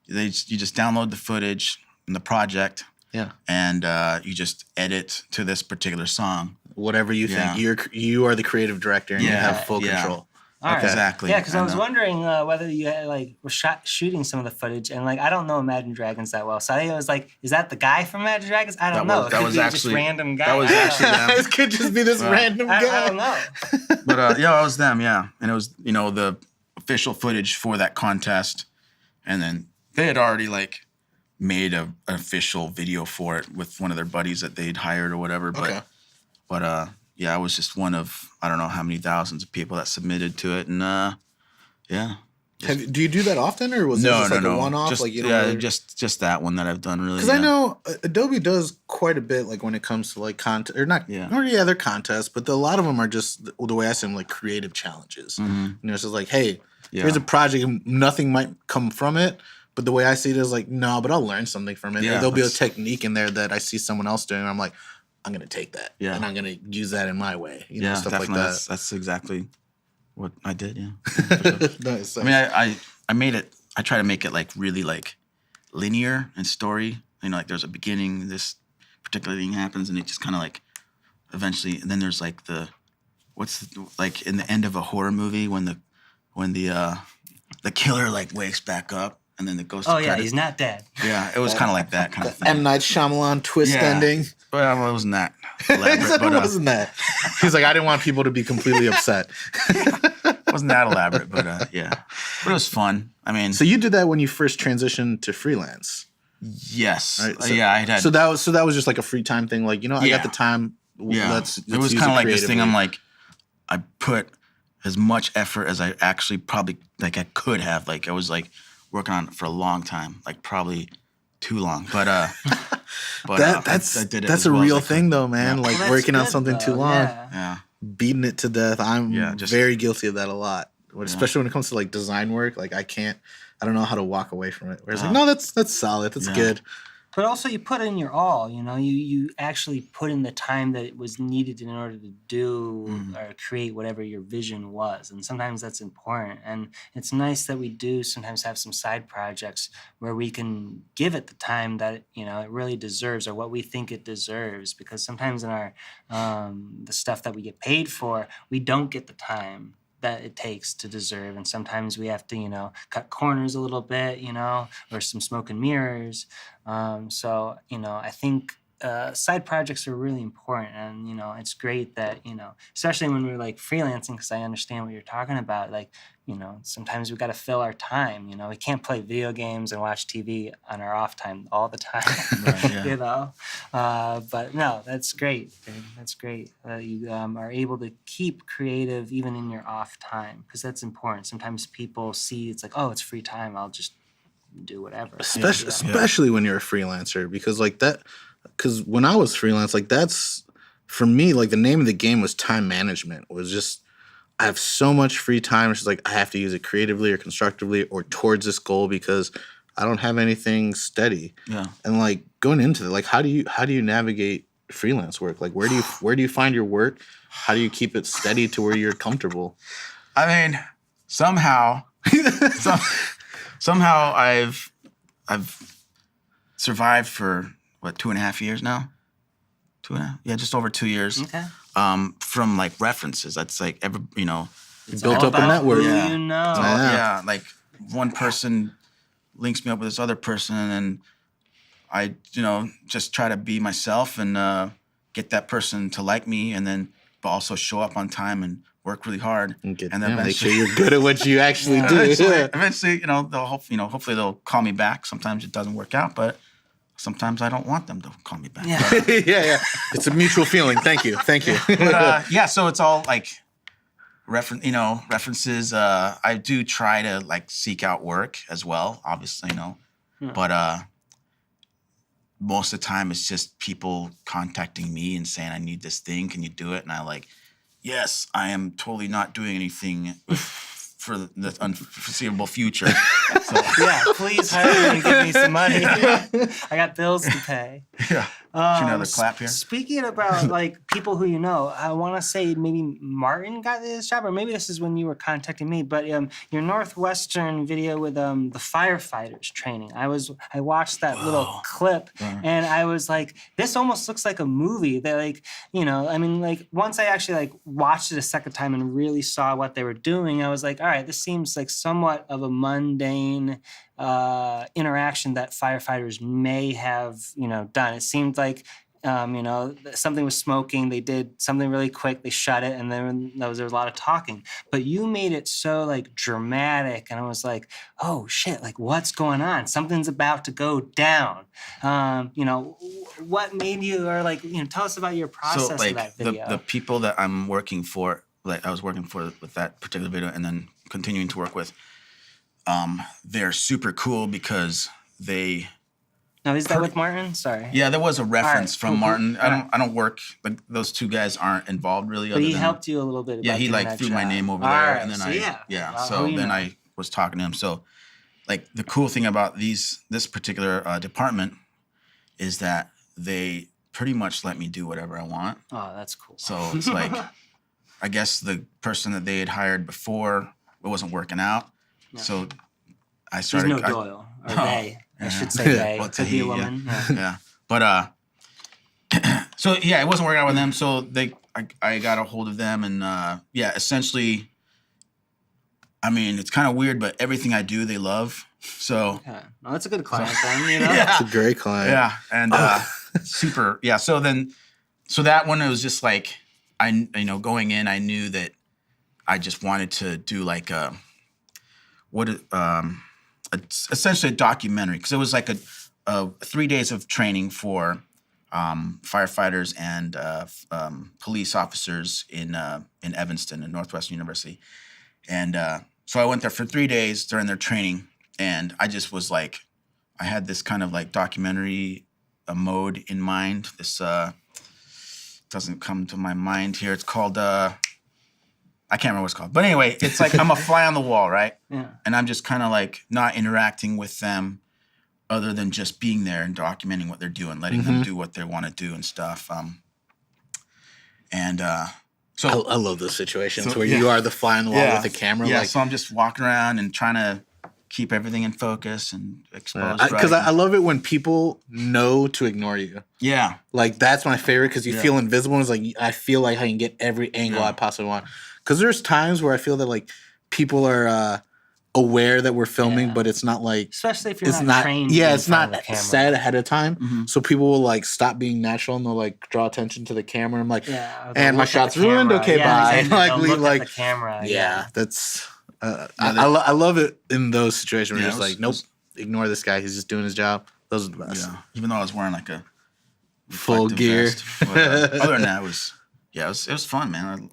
You just download the footage in the project. Yeah. And you just edit to this particular song. Whatever you think. You are the creative director and you have full control. All right. Exactly. Yeah, because I was wondering whether you had, were shooting some of the footage, and I don't know Imagine Dragons that well, so I was like, is that the guy from Imagine Dragons? I don't know. That was actually just random guy. That was actually them. This could just be this random guy. I don't know. But it was them, yeah, and it was the official footage for that contest, and then they had already made an official video for it with one of their buddies that they'd hired or whatever. But I was just one of I don't know how many thousands of people that submitted to it, and do you do that often, or was this a one-off? Just that one that I've done really. Because I know Adobe does quite a bit, when it comes to content or not. Yeah. Or they're contests, but a lot of them are just the way I see them, creative challenges. Mm-hmm. It's just hey, here's a project, and nothing might come from it. But the way I see it is no, but I'll learn something from it. Yeah, there'll be a technique in there that I see someone else doing, and I'm like, I'm gonna take that, and I'm gonna use that in my way. Stuff definitely. like that. That's exactly what I did. Yeah. Nice. I mean, I made it. I try to make it really linear in story. There's a beginning. This particular thing happens, and it just kind of eventually. And then there's in the end of a horror movie when the killer wakes back up and then it goes to Oh yeah, credits. he's not dead. Yeah, it was kind of like that kind of thing. M. Night Shyamalan twist ending. Well, it wasn't that He elaborate. said but, it wasn't that. He's like, I didn't want people to be completely upset. wasn't that elaborate, but yeah. But it was fun. I mean, So you did that when you first transitioned to freelance. yes. Right? So, Yeah, I had. So that was just like a free time thing. Like, I got the time. Yeah. Let's it was use kind of like this thing. creatively. I'm like, I put as much effort as I actually probably like I could have. Like I was like working on it for a long time, like probably too long. But that's I did it that's as a well as real I could. thing though, man. Yeah. Like Well, that's working on good, something too though, long, yeah. Yeah. beating it to death. I'm just- very guilty of that a lot. Especially when it comes to like design work. Like I don't know how to walk away from it. Where it's like, no, that's solid. That's good. But also, you put in your all. You actually put in the time that it was needed in order to do or create whatever your vision was. And sometimes that's important. And it's nice that we do sometimes have some side projects where we can give it the time that it really deserves, or what we think it deserves. Because sometimes in our the stuff that we get paid for, we don't get the time that it takes to deserve, and sometimes we have to cut corners a little bit, or some smoke and mirrors. So I think side projects are really important, and it's great that especially when we're like freelancing, because I understand what you're talking about. Like sometimes we got to fill our time. We can't play video games and watch TV on our off time all the time. Right, yeah. But no, that's great. Dude. That's great. You are able to keep creative even in your off time, because that's important. Sometimes people see it's like, oh, it's free time, I'll just do whatever. Especially when you're a freelancer, because like that. Because when I was freelance, like that's for me, like the name of the game was time management. Was just I have so much free time. It's just like I have to use it creatively or constructively or towards this goal because I don't have anything steady. Yeah. And like going into it, like how do you navigate freelance work? Like where do you find your work? How do you keep it steady to where you're comfortable? I mean, somehow I've survived for 2.5 years now. 2.5, yeah, just over 2 years. Okay. From like references, that's like It's built all up a about network. who Yeah. you know. Yeah. like one person links me up with this other person, and I just try to be myself and get that person to like me, and then but also show up on time and work really hard, And then make sure you're good at what you actually do. eventually, they'll hopefully they'll call me back. Sometimes it doesn't work out, but sometimes I don't want them to call me back. Yeah. yeah. It's a mutual feeling. Thank you. But yeah, so it's all like references. I do try to like seek out work as well, obviously, but most of the time it's just people contacting me and saying, I need this thing, can you do it? And I like, yes, I am totally not doing anything for the unforeseeable future. So, Yeah, please hire me and give me some money. I got bills to pay. yeah. Another clap here. Speaking about like people who I want to say maybe Martin got this job, or maybe this is when you were contacting me. But your Northwestern video with the firefighters training, I watched that little clip, and I was like, this almost looks like a movie. That like once I actually like watched it a second time and really saw what they were doing, I was like, all right, this seems like somewhat of a mundane interaction that firefighters may have done. It seemed like something was smoking, they did something really quick, they shut it, and then there was a lot of talking. But you made it so like dramatic, and I was like, oh shit, like what's going on? Something's about to go down. What made you, or like tell us about your process So like of that video. the people that I'm working for, like I was working for with that particular video, and then continuing to work with, they're super cool because they. Now, is that with Martin? Sorry. Yeah, there was a reference right, from cool. Martin. All right. I don't work, like those two guys aren't involved really. But he helped you a little bit. Yeah, about he doing like that threw my job. name over All there, right, and then so Well, so who then you know? I was talking to him. So, like the cool thing about this particular department is that they pretty much let me do whatever I want. Oh, that's cool. So it's like, I guess the person that they had hired before, it wasn't working out. Yeah. So I He's started. no Doyle, or No. they. I Yeah. should say they. Well, Could be a he, woman. Yeah. Yeah, but so yeah, it wasn't working out with them. So I got a hold of them, and yeah, essentially, I mean, it's kind of weird, but everything I do, they love. So Okay. Well, that's a good client then, you know? It's a great client. yeah, and super. Yeah. So that one, it was just like going in, I knew that I just wanted to do like essentially a documentary, because it was like a 3 days of training for firefighters and police officers in Evanston at Northwestern University, and so I went there for 3 days during their training, and I just was like, I had this kind of like documentary mode in mind. This doesn't come to my mind here. It's called I can't remember what it's called. But anyway, it's like I'm a fly on the wall, right? Yeah. And I'm just kind of like not interacting with them other than just being there and documenting what they're doing, letting them do what they want to do and stuff. So I love those situations So, where yeah. you are the fly on the wall with the camera. Yeah, like, so I'm just walking around and trying to keep everything in focus and expose. because I love it when people know to ignore you. Yeah. Like, that's my favorite, because you Yeah. feel invisible. And it's like, I feel like I can get every angle I possibly want. Because there's times where I feel that like people are aware that we're filming, but it's not like, Especially if you're it's not not trained. yeah, in it's front not of the camera. said ahead of time. Mhm. So people will like stop being natural and they'll like draw attention to the camera. I'm like, Yeah. or they'll and my look at shot's the ruined. camera. Okay, Yeah, bye. exactly. Like, They'll leave, look like, at the camera. yeah, that's that- I love it in those situations where Yeah, you're just it like, nope, ignore this guy. He's just doing his job. Those are the best. Yeah. Even though I was wearing like a Full reflective gear. vest. But, other than that, it was fun, man.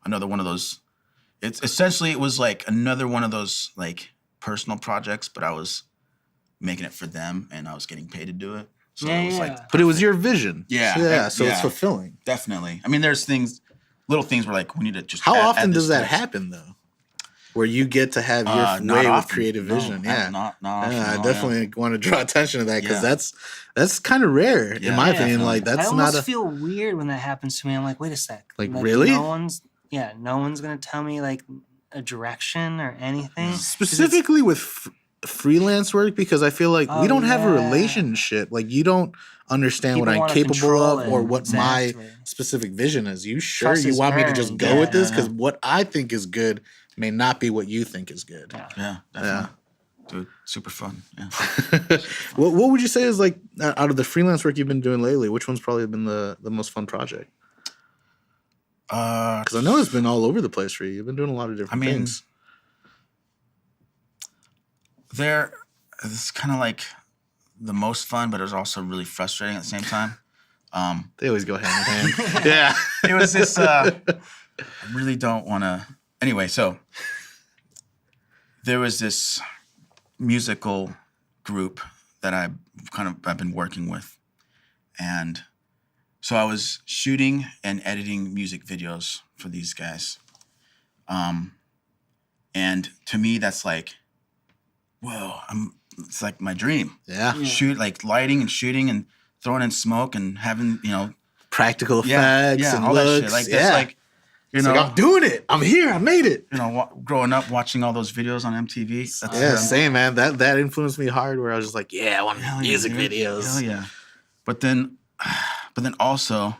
Another one of those. It's essentially, it was like another one of those like personal projects, but I was making it for them and I was getting paid to do it. So Yeah, it was yeah. like, But it was your vision. Yeah. Yeah. So it's Yeah. fulfilling. definitely. I mean, there's little things where like we need to just. How add often this does that to this. happen though? Where you get to have your Not way with often. creative No, vision. Yeah. Not Yeah, often. I No, definitely want to draw attention to that, because Yeah. that's kind of rare in Yeah, my yeah, opinion. definitely. Like, I that's almost not a feel weird when that happens to me. I'm like, wait a sec. Like, really? No one's gonna tell me like a direction or anything. 'Cause it's- specifically with freelance work, because I feel like we Oh, don't have a yeah. relationship. Like, you don't understand what People I'm wanna capable control of or it. what Exactly. my specific vision is. You sure Trust you is want me to just earned. go Yeah, with this? yeah, Because what I think is good may not be what you think is good. Yeah. Yeah, definitely. Dude, super fun. Yeah. What would you say is like, out of the freelance work you've been doing lately, which one's probably been the most fun project? Because I know it's been all over the place for you. You've been doing a lot of different things. It's kind of like the most fun, but it was also really frustrating at the same time. They always go hand in hand. Yeah. It was this. I really don't want to. Anyway, so there was this musical group that I've been working with, and so I was shooting and editing music videos for these guys. And to me, that's like, whoa! It's like my dream. Yeah. Shoot, like lighting and shooting and throwing in smoke and having Practical effects and all looks. that shit. Like yeah. that's like, It's like, I'm doing it. I'm here. I made it. Growing up watching all those videos on MTV. That's Yeah, same, man. That influenced me hard, where I was just like, yeah, I want Hell yeah, music dude. videos. Hell yeah. But then also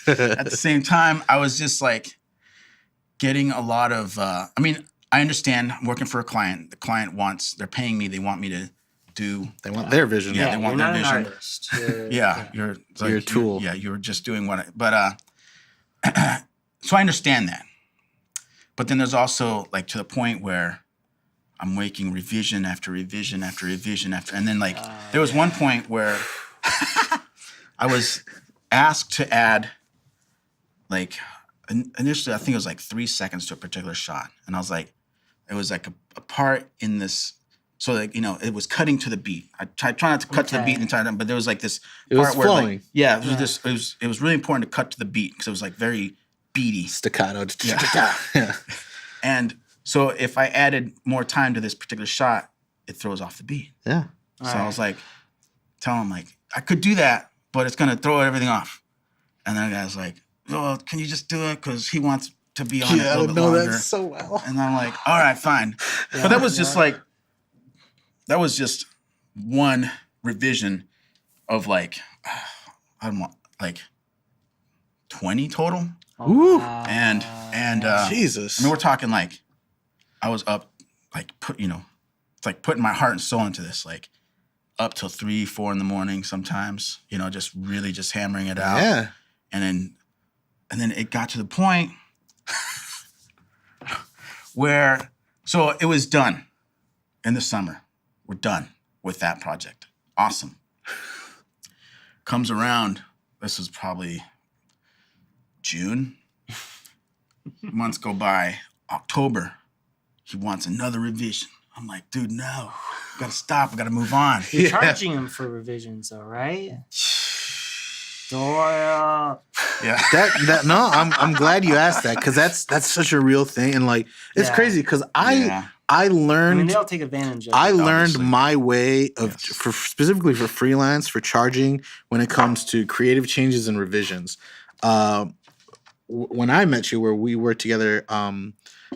at the same time, I was just like getting a lot of. I mean, I understand. I'm working for a client. The client they're paying me. They want me to do. They want their vision. Yeah, Yeah, they you're want not their an vision. artist. You're, Yeah, you're a tool. You're just doing but so I understand that. But then there's also like to the point where I'm making revision after revision after revision and then like there was one point where I was asked to add like initially I think it was like 3 seconds to a particular shot, and I was like, it was like a part in this. So like it was cutting to the beat. I try not to cut to the beat the entire time, but there was like this It was part where flowing. it was really important to cut to the beat because it was like very beaty. Staccato. Yeah. Yeah. And so if I added more time to this particular shot, it throws off the beat. Yeah. So I was like, telling him like, I could do that, but it's gonna throw everything off. And then the guy's like, oh, can you just do it? Because he wants to be on it a I little don't bit know longer. that so well. And I'm like, all right, fine. But that was just like, that was just one revision of like, I don't know, like 20 total. Ooh. And Jesus. I mean, we're talking like, I was up, like it's like putting my heart and soul into this, like up till 3, 4 in the morning sometimes, you know, just really just hammering it out. Yeah. And then it got to the point where, so it was done in the summer. We're done with that project. Awesome. Comes around, this was probably June. Months go by, October, he wants another revision. I'm like, dude, no, we gotta stop, we gotta move on. You're charging him for revisions, though, right? Doyle. Yeah. I'm glad you asked that, because that's such a real thing, and like it's crazy because I learned. I mean, they'll take advantage of it. I learned obviously. my way of for specifically for freelance for charging when it comes to creative changes and revisions. When I met you, where we worked together,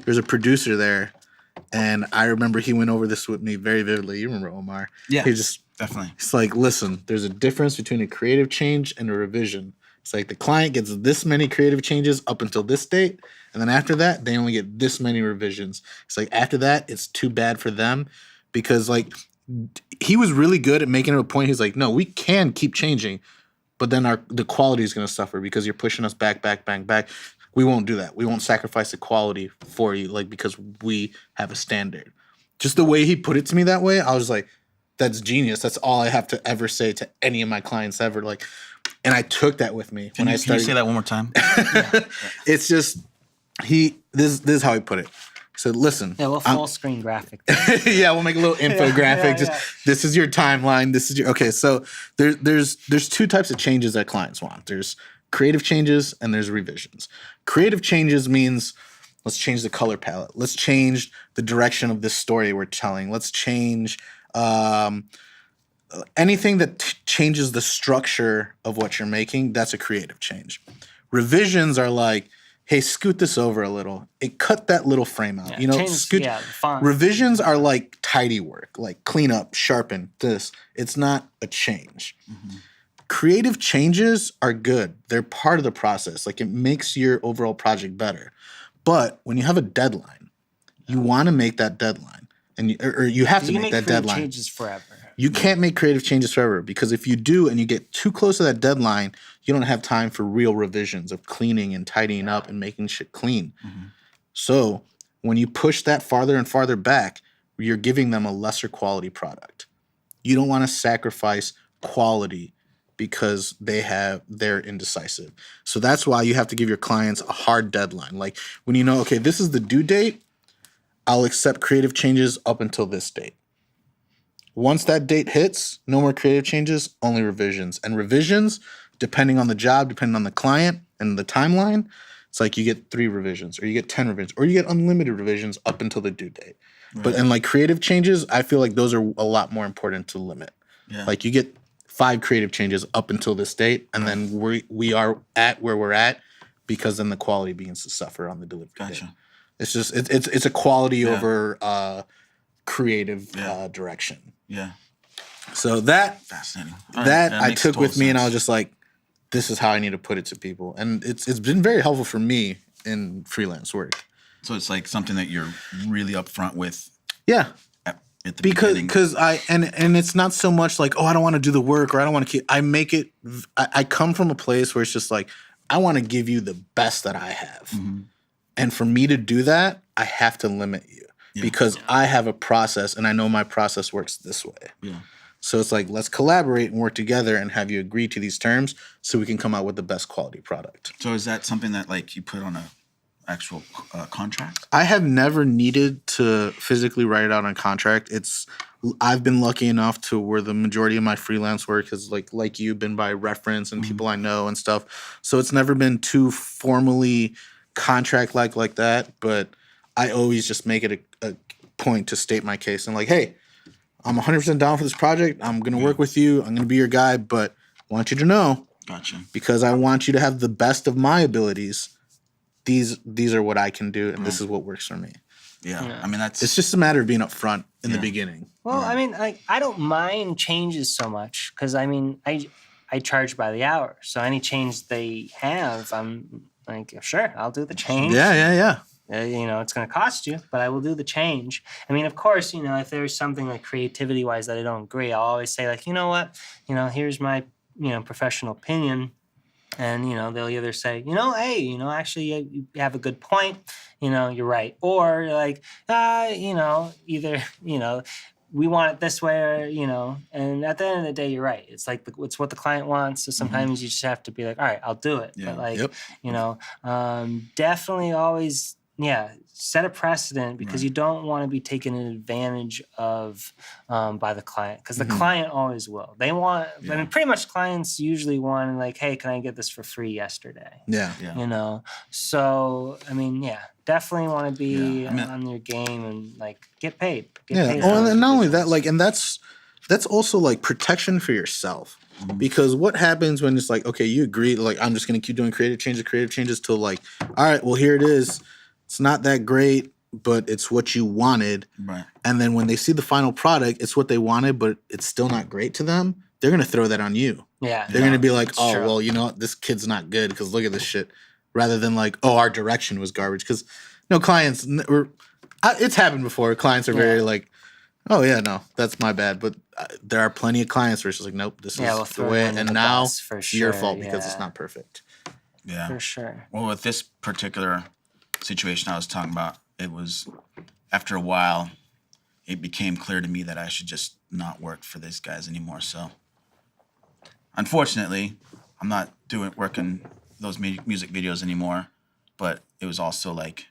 there's a producer there, and I remember he went over this with me very vividly. You remember Omar? Yeah. He just Definitely. It's like, listen, there's a difference between a creative change and a revision. It's like the client gets this many creative changes up until this date, and then after that, they only get this many revisions. It's like after that, it's too bad for them, because like he was really good at making it a point. He's like, no, we can keep changing, but then the quality is going to suffer because you're pushing us back. We won't do that. We won't sacrifice the quality for you, like, because we have a standard. Just the way he put it to me that way, I was like, that's genius. That's all I have to ever say to any of my clients ever. Like, and I took that with me Can you say that one more time? It's just this is how he put it. He said, listen. Yeah, we'll full screen graphic. Yeah, we'll make a little infographic. Yeah. This is your timeline. This is your okay. So there's two types of changes that clients want. There's creative changes and there's revisions. Creative changes means let's change the color palette. Let's change the direction of this story we're telling. Let's change anything that changes the structure of what you're making. That's a creative change. Revisions are like, hey, scoot this over a little. It cut that little frame out. The font. Revisions are like tidy work, like clean up, sharpen this. It's not a change. Mm-hmm. Creative changes are good. They're part of the process. Like, it makes your overall project better. But when you have a deadline, you want to make that deadline, and you have to make that deadline. Changes forever. You can't make creative changes forever, because if you do and you get too close to that deadline, you don't have time for real revisions of cleaning and tidying up and making shit clean. Mm-hmm. So when you push that farther and farther back, you're giving them a lesser quality product. You don't want to sacrifice quality because they're indecisive. So that's why you have to give your clients a hard deadline. Like, when you know, okay, this is the due date, I'll accept creative changes up until this date. Once that date hits, no more creative changes, only revisions. And revisions, depending on the job, depending on the client and the timeline, it's like you get 3 revisions, or you get 10 revisions, or you get unlimited revisions up until the due date. Right. But and like creative changes, I feel like those are a lot more important to limit. Yeah. Like, you get 5 creative changes up until this date, and then we are at where we're at, because then the quality begins to suffer on the delivery date. It's just it's a quality over creative direction. Yeah. So that fascinating. That I took with me, and I was just like, this is how I need to put it to people, and it's been very helpful for me in freelance work. So it's like something that you're really upfront with. Yeah. At the beginning. Because and it's not so much like, oh, I don't want to do the work, or I don't want to keep. I make it. I come from a place where it's just like, I want to give you the best that I have, mm-hmm. and for me to do that, I have to limit you. Because I have a process, and I know my process works this way. Yeah. So it's like, let's collaborate and work together and have you agree to these terms so we can come out with the best quality product. So is that something that, like, you put on a actual contract? I have never needed to physically write it out on contract. I've been lucky enough to where the majority of my freelance work has, like you, been by reference and mm-hmm. people I know and stuff. So it's never been too formally contract like that, but I always just make it a point to state my case and like, hey, I'm 100% down for this project. I'm going to work with you. I'm going to be your guy, but I want you to know, because I want you to have the best of my abilities. These are what I can do, and this is what works for me. Yeah. I mean, it's just a matter of being upfront in the beginning. Well, I mean, I don't mind changes so much, because I mean, I charge by the hour, so any change they have, I'm like, sure, I'll do the change. Yeah. It's going to cost you, but I will do the change. I mean, of course, if there's something like creativity wise that I don't agree, I'll always say like, you know what, here's my, professional opinion. And, they'll either say, hey, actually you have a good point, you're right. Or like, either, we want it this way or, and at the end of the day, you're right. It's like, it's what the client wants. So sometimes you just have to be like, all right, I'll do it. Yeah. But like, definitely always, set a precedent because you don't want to be taken advantage of by the client because the client always will. They want, I mean, pretty much clients usually want like, hey, can I get this for free yesterday? Yeah. So, I mean, definitely want to be on your game and like get paid. And not only that, like, and that's also like protection for yourself. Because what happens when it's like, okay, you agree, like, I'm just going to keep doing creative changes till like, all right, well, here it is. It's not that great, but it's what you wanted. Right. And then when they see the final product, it's what they wanted, but it's still not great to them. They're going to throw that on you. Yeah. They're going to be like, oh, true. well, you know what? This kid's not good because look at this shit. Rather than like, oh, our direction was garbage. Because, clients, it's happened before. Clients are very like, oh, yeah, no, that's my bad. But there are plenty of clients where it's just like, nope, this is the way. And now it's your fault because it's not perfect. Yeah. For sure. Well, with this particular situation I was talking about, it was after a while, it became clear to me that I should just not work for these guys anymore. So, unfortunately, I'm not working those music videos anymore. But it was also like,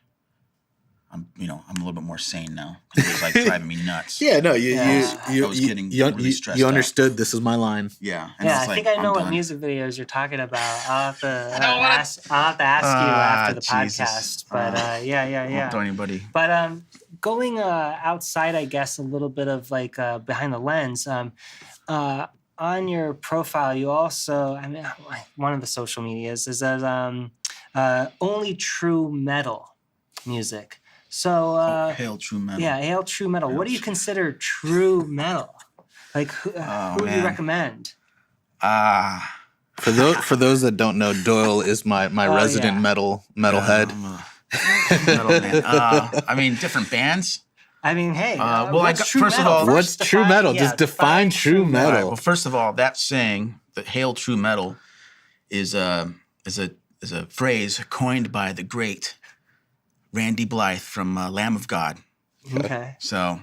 I'm a little bit more sane now. It was like driving me nuts. Yeah, no, I was getting really stressed you understood this is my line. Yeah. And I think I know what music videos you're talking about. I'll have to ask you after the podcast. But yeah. Don't tell anybody. But going outside, I guess, a little bit of like behind the lens. On your profile, you also, I mean, one of the social medias is that only true metal music. So Hail True Metal. Yeah, Hail True Metal. What do you consider true metal? Like who would you recommend? For those that don't know, Doyle is my resident metal head. Metal man. I mean, different bands. I mean, hey. First of all, what's true metal? Just define true metal. Right, well, first of all, that saying that "Hail True Metal" is a phrase coined by the great Randy Blythe from Lamb of God. Okay. So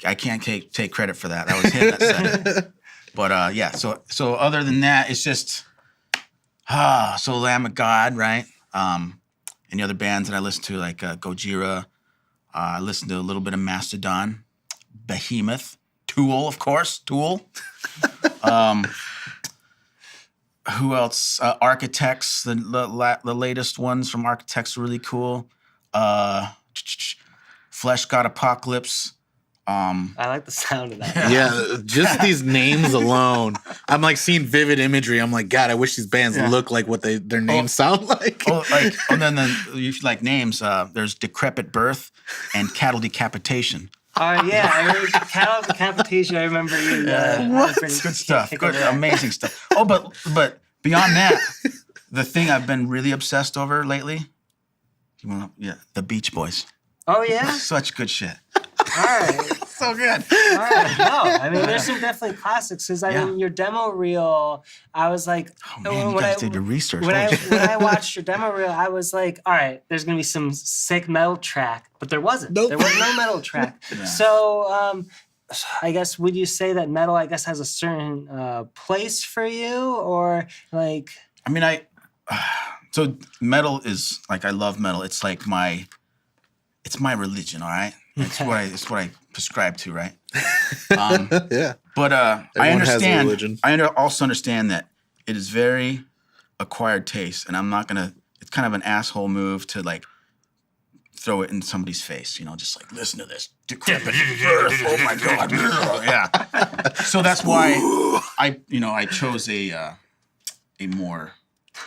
I can't take credit for that. That was him that said it. But so other than that, it's just so Lamb of God, right? Any other bands that I listen to, like Gojira. I listen to a little bit of Mastadon, Behemoth, Tool, of course, Tool. Who else? Architects, the latest ones from Architects are really cool. Flesh God Apocolypse. I like the sound of that. Yeah, just these names alone. I'm like seeing vivid imagery. I'm like, God, I wish these bands look like what their names sound like. And then you like names. There's Decrepit Birth and Cattle Decapitation. Yeah, I heard Cattle Decapitation. I remember you. Good stuff. Good, amazing stuff. Oh, but beyond that, the thing I've been really obsessed over lately. The Beach Boys. Oh yeah, such good shit. All right. So good. All right. No, I mean, there's some definitely classics. Because, I mean, your demo reel, I was like... Oh, man, you guys did your research. When I watched your demo reel, I was like, all right, there's going to be some sick metal track. But there wasn't. Nope. There was no metal track. Yeah. So, I guess, would you say that metal, I guess, has a certain place for you? Or, like... I mean, so metal is, like, I love metal. It's like it's my religion, all right? It's what I prescribe to, right? Yeah. But I understand. Has a religion. I also understand that it is very acquired taste, and I'm not gonna. It's kind of an asshole move to like throw it in somebody's face, just like listen to this Decrepit Birth. Oh my god, yeah. So that's why I chose a more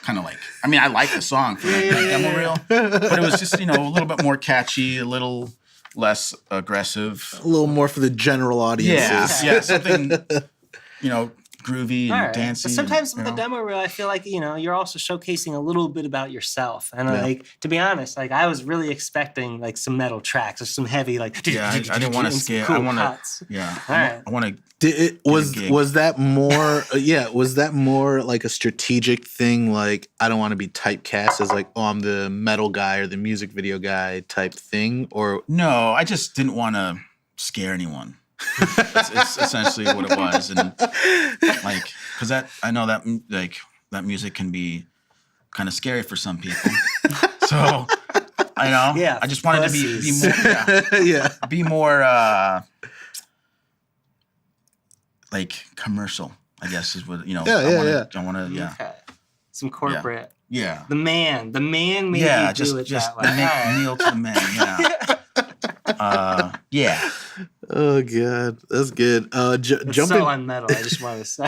kind of like. I mean, I like the song for the demo reel, but it was just a little bit more catchy, a little less aggressive, a little more for the general audiences. Yeah, something groovy All and right. dancey. But sometimes and, with you the know. demo reel, I feel like, you're also showcasing a little bit about yourself. And Yeah. like, to be honest, like I was really expecting like some metal tracks or some heavy like Yeah, I didn't want to scare. cool I want to. cuts. Yeah, All right. I want to. Was that more was that more like a strategic thing, like I don't want to be typecast as like, oh, I'm the metal guy or the music video guy type thing, or No, I just didn't want to scare anyone. It's essentially what it was, and like because I know that like that music can be kind of scary for some people. So I know. Yeah, I just wanted to be more. Be more. Like commercial, I guess is what I want to. Yeah. Okay. Some corporate. Yeah. The man made you do it just that way. kneel to the man. Yeah. Yeah. Oh god, that's good. It's Jumping. so unmetal. I just want to say.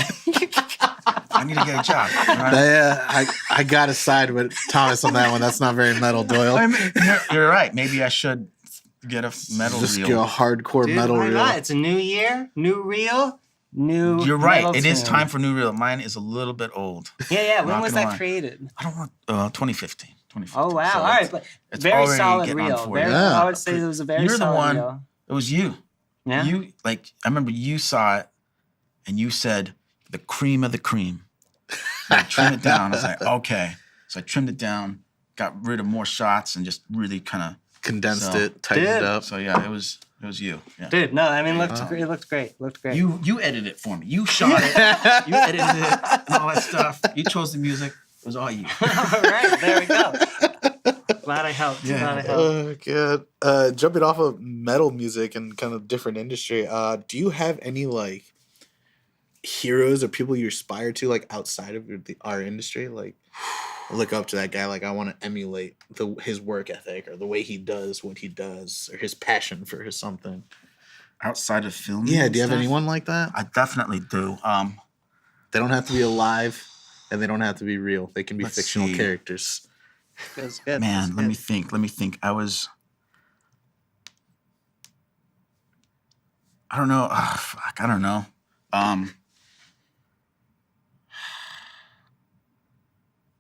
I need to get a job. Right? Yeah, I gotta side with Thomas on that one. That's not very metal, Doyle. I mean, you're right. Maybe I should get a metal Just reel. get a hardcore Dude, metal why reel. not? It's a new year, new reel, new. You're right. metal It is tune. time for new reel. Mine is a little bit old. Yeah. When Not was gonna that lie. created? I don't want 2015. 2015. Oh wow! So All right, but it's very already solid getting on reel. for you. Very, Yeah. I would say it was a very You're the solid one. reel. It was you. Yeah. You I remember you saw it, and you said the cream of the cream. I trimmed it down. I was like, okay. So I trimmed it down, got rid of more shots, and just really kind of Condensed it, tightened it Dude. up. So yeah, it was you. Yeah. Dude, no, I mean, it looked great. Looked great. You edited it for me. You shot it. You edited it and all that stuff. You chose the music. It was all you. All right, there we go. Glad I helped. Yeah. Glad I helped. Oh god. Jumping off of metal music and kind of different industry. Do you have any like heroes or people you aspire to, like outside of our industry? Like, look up to that guy. Like, I want to emulate his work ethic or the way he does what he does or his passion for his something. Outside of film. Yeah. Do you have stuff, anyone like that? I definitely do. They don't have to be alive, and they don't have to be real. They can be Let's fictional see. characters. Feels good. Man, feels let me good. think. I don't know. Fuck, I don't know.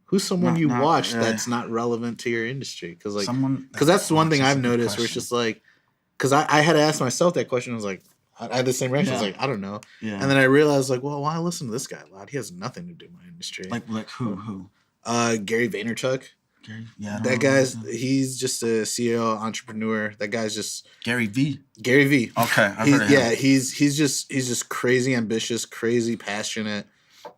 Who's someone you not watch really. that's not relevant to your industry? Because like, Someone. because that's the one thing That's a I've good noticed where it's question. just like, because I had to ask myself that question. I was like, I had the same reaction. I was Yeah. like, I don't know. Yeah. And then I realized like, well, why listen to this guy a lot? He has nothing to do with my industry. like who? Gary Vaynerchuk. Gary? Yeah. I don't That know. guy's he's just a CEO entrepreneur. That guy's just Gary V. Gary V. Okay, I've heard of him. Yeah, he's just crazy ambitious, crazy passionate,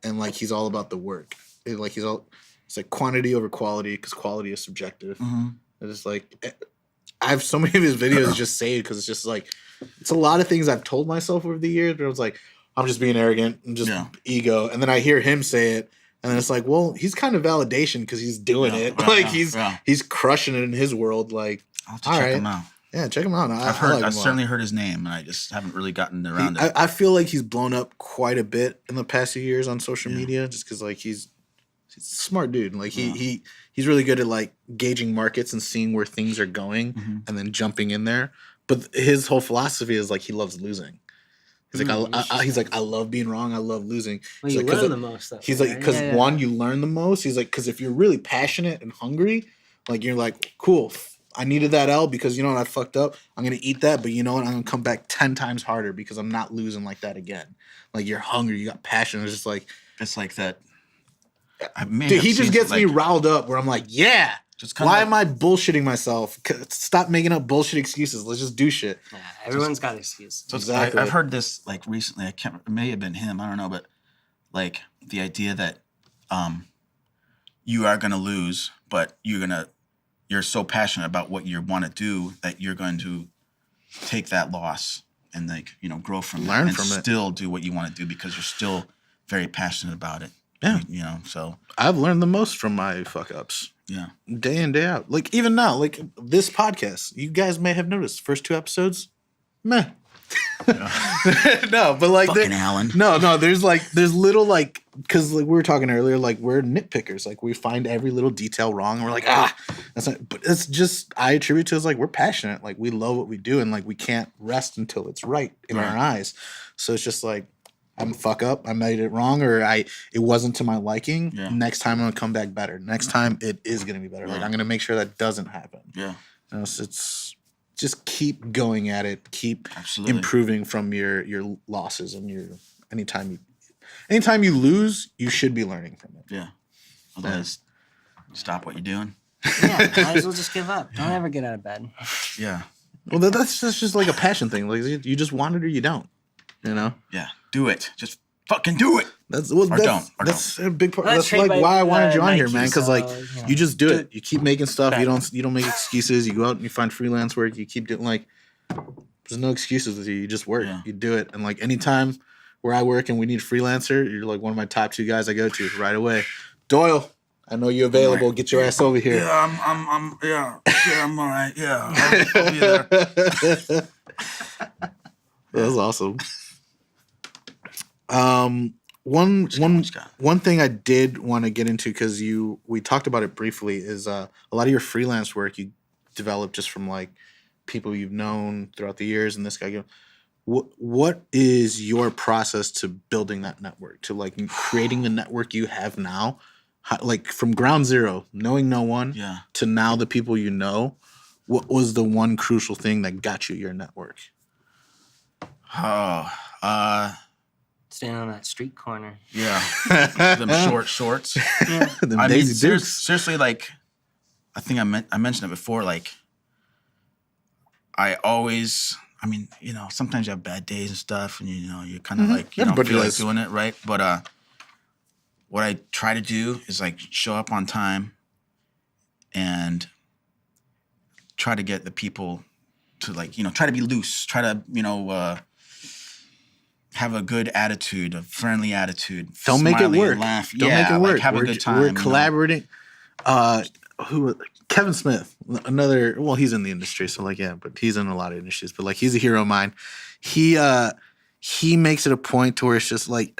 and like he's all about the work. It's like quantity over quality because quality is subjective. Mm-hmm. It's just like I have so many of his videos just saved because it's just like it's a lot of things I've told myself over the years. But I was like, I'm just being arrogant and just ego, and then I hear him say it, and then it's like, well, he's kind of validation because he's doing it. Like he's crushing it in his world. Like, I'll have to check him out. Yeah, check him out. I've certainly heard his name, and I just haven't really gotten around it. I feel like he's blown up quite a bit in the past few years on social media, just because like he's a smart dude. Like he's really good at like gauging markets and seeing where things are going, and then jumping in there. But his whole philosophy is like he loves losing. He's like I love being wrong. I love losing. Well, He's you like, learn the most. Though, he's like right? because one, you learn the most. He's like because if you're really passionate and hungry, like you're like cool. I needed that L because you know what, I fucked up. I'm gonna eat that, but you know what? I'm gonna come back 10 times harder because I'm not losing like that again. Like you're hungry, you got passion. It's just like that. Dude, he just gets me riled up where I'm like, yeah. Why am I bullshitting myself? Stop making up bullshit excuses. Let's just do shit. Yeah, everyone's got excuses. So Exactly. I've heard this like recently. It may have been him. I don't know, but like the idea that you are gonna lose, but you're so passionate about what you want to do that you're going to take that loss and grow from Learn it from and it. still do what you want to do because you're still very passionate about it. Yeah. So I've learned the most from my fuck ups. Yeah. Day in, day out. Like even now, like this podcast, you guys may have noticed first 2 episodes, meh. No, but like fucking Alan. No, there's little like because like we were talking earlier, like we're nitpickers. Like we find every little detail wrong and we're like, that's not, but it's just I attribute to us like we're passionate. Like we love what we do and like we can't rest until it's right in our eyes. So it's just like I'm fuck up. I made it wrong, or it wasn't to my liking. Yeah. Next time I'm gonna come back better. Next time it is gonna be better. Like I'm gonna make sure that doesn't happen. Yeah. You know, so it's just keep going at it. Keep Absolutely. improving from your losses and your anytime you lose, you should be learning from it. Yeah. Otherwise, stop what you're doing. Yeah, might as well just give up. Don't ever get out of bed. Yeah. Well, that's just like a passion thing. Like you just want it or you don't. You know. Yeah. Do it. Just fucking do it. That's a big part. Well, That's that's like right why by, I wanted you on here, Nike, man. Because so, like you know, you just do it. You keep making stuff. Back. You don't make excuses. You go out and you find freelance work. You keep doing like. There's no excuses with you. You just work. Yeah. You do it. And like anytime where I work and we need a freelancer, you're like one of my top 2 guys I go to right away. Doyle, I know you're available. Get your ass over here. Yeah, I'm all right. Yeah, I'll be there. That's awesome. One thing I did want to get into because we talked about it briefly is a lot of your freelance work you developed just from like people you've known throughout the years, and this guy. What is your process to building that network, to like creating the network you have now, like from ground zero, knowing no one, to now the people you know? What was the one crucial thing that got you your network? Standing on that street corner. Yeah. Them short shorts. Yeah. Them I mean, Daisy Dukes. seriously, like, I think I mentioned it before. Like, I always, I mean, you know, sometimes you have bad days and stuff, and you know, you're kind of like, you don't Everybody feel like does. doing it, right? But what I try to do is like show up on time and try to get the people to like, you know, try to be loose, try to, you know, have a good attitude, a friendly attitude. Don't make it smiley, work. Laugh. Don't Yeah, make it like, work. have a good time. We're you know? collaborating. Kevin Smith, another. Well, he's in the industry, so like, yeah, but he's in a lot of industries. But like, he's a hero of mine. He makes it a point to where it's just like,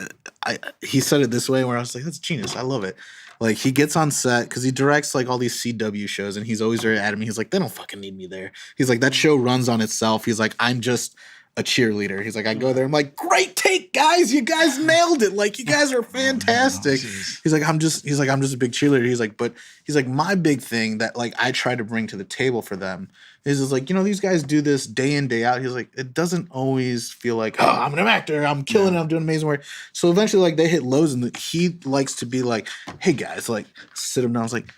he said it this way, where I was like, that's genius. I love it. Like he gets on set because he directs like all these CW shows, and he's always very adamant. He's like, they don't fucking need me there. He's like, that show runs on itself. He's like, I'm just a cheerleader. He's like, I go there. I'm like, great take, guys. You guys nailed it. Like, you guys are fantastic. He's like, I'm just a big cheerleader. He's like, my big thing that like I try to bring to the table for them is like, you know, these guys do this day in, day out. He's like, it doesn't always feel like, oh, I'm an actor. I'm killing it. I'm doing amazing work. So eventually, like, they hit lows, and he likes to be like, hey guys, like, sit him down. I was like,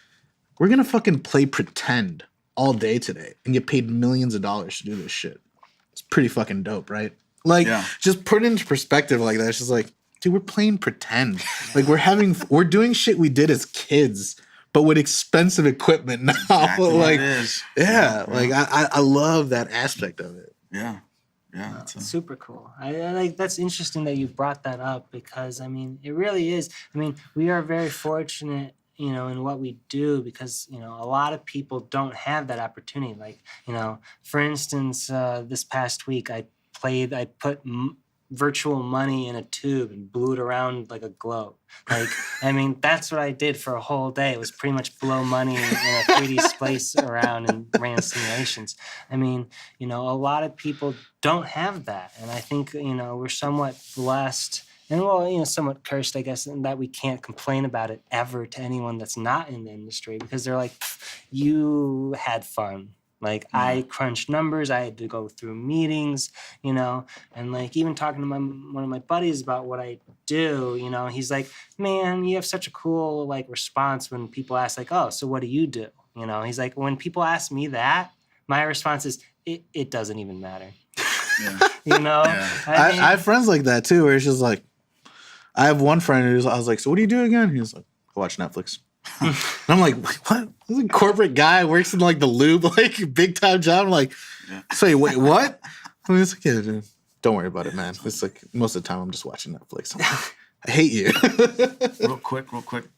we're gonna fucking play pretend all day today and get paid millions of dollars to do this shit. It's pretty fucking dope, right? Like, just put it into perspective like that. It's just like, dude, we're playing pretend. Like, we're doing shit we did as kids, but with expensive equipment now. Exactly like, it is. like I love that aspect of it. Yeah. Yeah. It's super cool. I like that's interesting that you brought that up because I mean it really is. I mean we are very fortunate, you know, in what we do because you know a lot of people don't have that opportunity. Like you know, for instance, this past week I put virtual money in a tube and blew it around like a globe. Like I mean that's what I did for a whole day. It was pretty much blow money in a 3D space around and ran simulations. I mean, you know, a lot of people don't have that, and I think you know we're somewhat blessed. And well, you know, somewhat cursed, I guess, in that we can't complain about it ever to anyone that's not in the industry because they're like, you had fun. Like I crunched numbers, I had to go through meetings, you know, and like even talking to one of my buddies about what I do, you know, he's like, man, you have such a cool like response when people ask like, oh, so what do? You know, he's like, when people ask me that, my response is, it doesn't even matter. Yeah. You know, I have friends like that too, where it's just like, I have one friend who's, I was like, so what do you do again? He was like, I watch Netflix. And I'm like, what? This is a corporate guy, works in like the lube, like big time job. I'm like, say, wait, what? I mean, it's like, yeah, dude, don't worry about it, man. It's like most of the time I'm just watching Netflix. I'm like, I hate you. Real quick.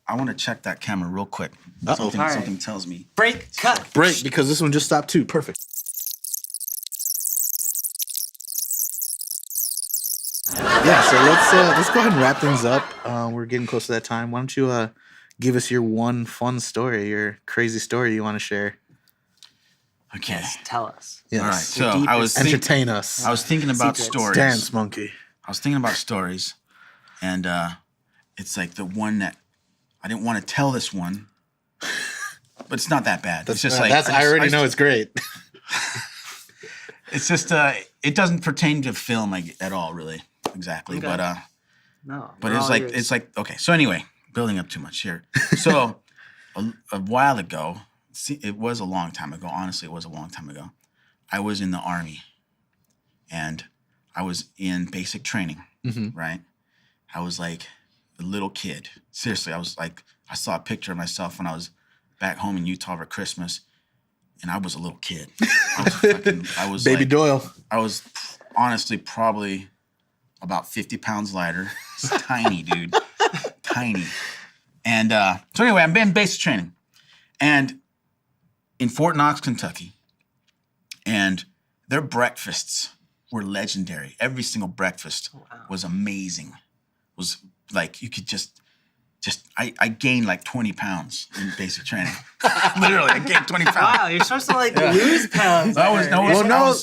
I want to check that camera real quick. Something tells me. Break, cut. Break, because this one just stopped too. Perfect. Yeah, so let's go ahead and wrap things up. We're getting close to that time. Why don't you give us your one fun story, your crazy story you want to share? Okay. Yes, tell us. Yes. All right. So Entertain us. I was thinking about Secrets. stories. Dance monkey. I was thinking about stories. and it's like the one that I didn't want to tell this one, but it's not that bad. It's just like I already know it's great. It's just it doesn't pertain to film at all, really, exactly. Okay. But No. but we're it's all like ears. okay. So anyway, building up too much here. So a while ago, it was a long time ago. Honestly, it was a long time ago. I was in the Army, and I was in basic training. Right. I was like a little kid. Seriously, I was like, I saw a picture of myself when I was back home in Utah for Christmas, and I was a little kid. I was Baby like, Doyle. I was honestly probably about 50 pounds lighter. It's tiny, dude. Tiny. And so anyway, I'm in basic training. And in Fort Knox, Kentucky. And their breakfasts were legendary. Every single breakfast was amazing. Was like, you could just I gained like 20 pounds in basic training. Literally, I gained 20 pounds. Wow, you're supposed to like lose pounds. That was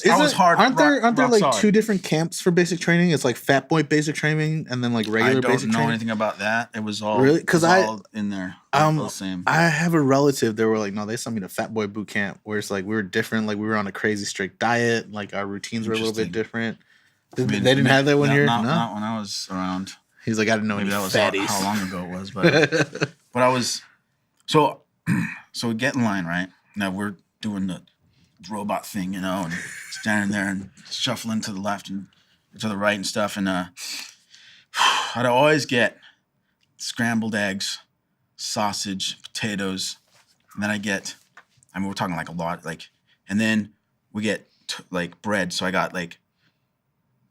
there. I was hard. Aren't there rock like solid. two different camps for basic training? It's like Fat Boy basic training and then like regular I don't basic know training. anything about that. It was all Really? 'Cause all in there. All the same. I have a relative that were like, no, they sent me to Fat Boy boot camp where it's like we were different, like we were on a crazy strict diet, like our routines were a little bit different. They didn't have that when you're not when I was around. He's like, I didn't know Maybe any that was fatties. how long ago it was, but I was so we get in line, right? Now we're doing the robot thing, you know, and standing there and shuffling to the left and to the right and stuff. And I'd always get scrambled eggs, sausage, potatoes, and then we're talking like a lot, like, and then we get like bread. So I got like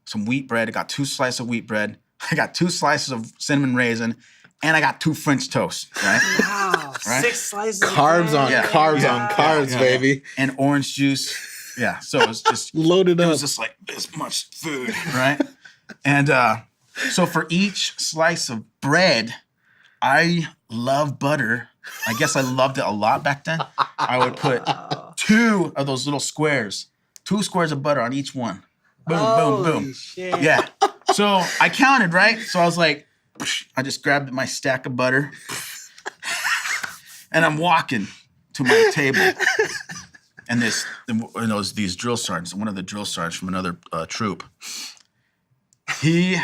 some wheat bread. I got 2 slices of wheat bread. I got 2 slices of cinnamon raisin, and I got 2 French toasts, right? Wow, Right? 6 slices. Carbs of on bread. carbs on carbs, baby. And orange juice. Yeah, so it was just Loaded it up. was just like this much food, right? And so for each slice of bread, I love butter. I guess I loved it a lot back then. I would put 2 of those little squares, 2 squares of butter on each one. Boom, boom, boom. Holy shit. Yeah. So I counted, right? So I was like, I just grabbed my stack of butter and I'm walking to my table. And these drill sergeants, one of the drill sergeants from another troop, these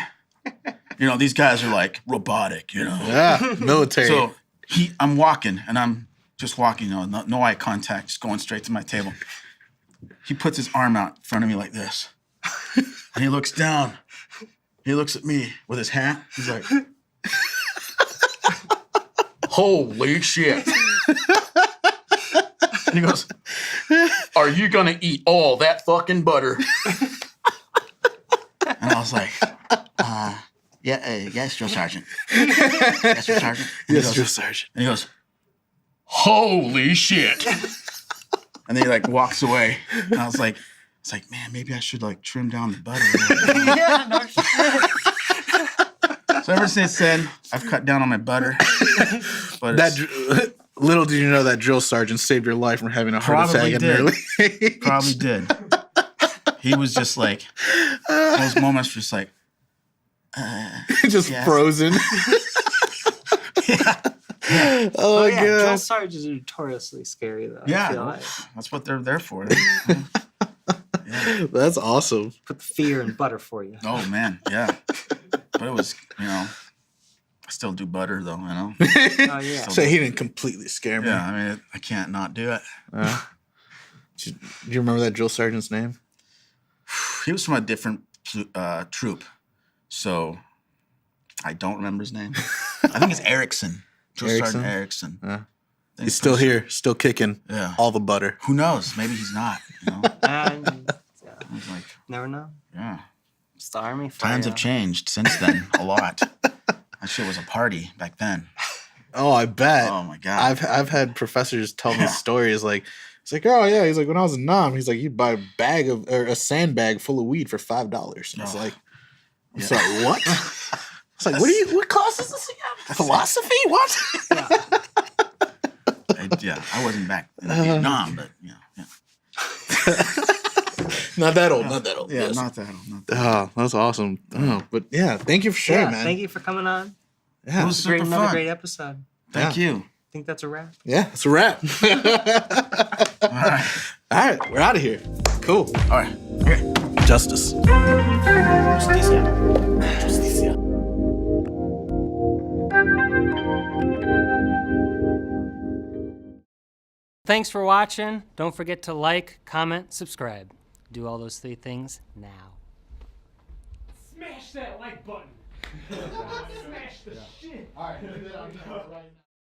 guys are like robotic, you know? Yeah, military. So I'm walking and I'm just walking, no eye contact, just going straight to my table. He puts his arm out in front of me like this. And he looks down. He looks at me with his hat. He's like, holy shit. And he goes, are you going to eat all that fucking butter? And I was like, yes, Drill Sergeant. Yes, Drill Sergeant. yes, Drill Sergeant. And he goes, holy shit. And then he like walks away. And I was like, man, maybe I should like trim down the butter. Yeah, no shit. So ever since then, I've cut down on my butter. But Little did you know that drill sergeant saved your life from having a heart attack in early. Probably did. He was just like, those moments just like, just yes. frozen. yeah. Oh, yeah, drill God. sergeants are notoriously scary though. I Yeah, feel like. that's what they're there for. That's awesome. Put the fear in butter for you. Oh, man, yeah. But it was, I still do butter, though, Oh yeah. So he didn't completely scare me. Yeah, I mean, I can't not do it. Do you remember that drill sergeant's name? He was from a different troop, so I don't remember his name. I think it's Erickson. Drill Sergeant Erickson. He's still here, still kicking. Yeah. All the butter. Who knows? Maybe he's not. And, I was like, never know. yeah. It's the army. Times have changed since then a lot. That shit was a party back then. Oh, I bet. Oh my God. I've had professors tell me stories like, it's like, oh yeah, he's like, when I was in Nam, he's like, you buy a sandbag full of weed for $5. And it's like, it's like, what? It's like, what class is this again? Philosophy? What? I wasn't back in Vietnam, but yeah. Not that old. Not that old. Yeah, yes. not that old. Not that Oh, that's awesome. Oh, but yeah, thank you for sharing, Yeah, man. thank you for coming on. Yeah, It was Great, super another fun. great episode. Thank you. I think that's a wrap. yeah, it's a wrap. All right. All right, we're out of here. Cool. All right. Okay. Justice. Thanks for watching. Don't forget to like, comment, subscribe. Do all those 3 things now. Smash that like button. Smash the shit. All right, do that right now.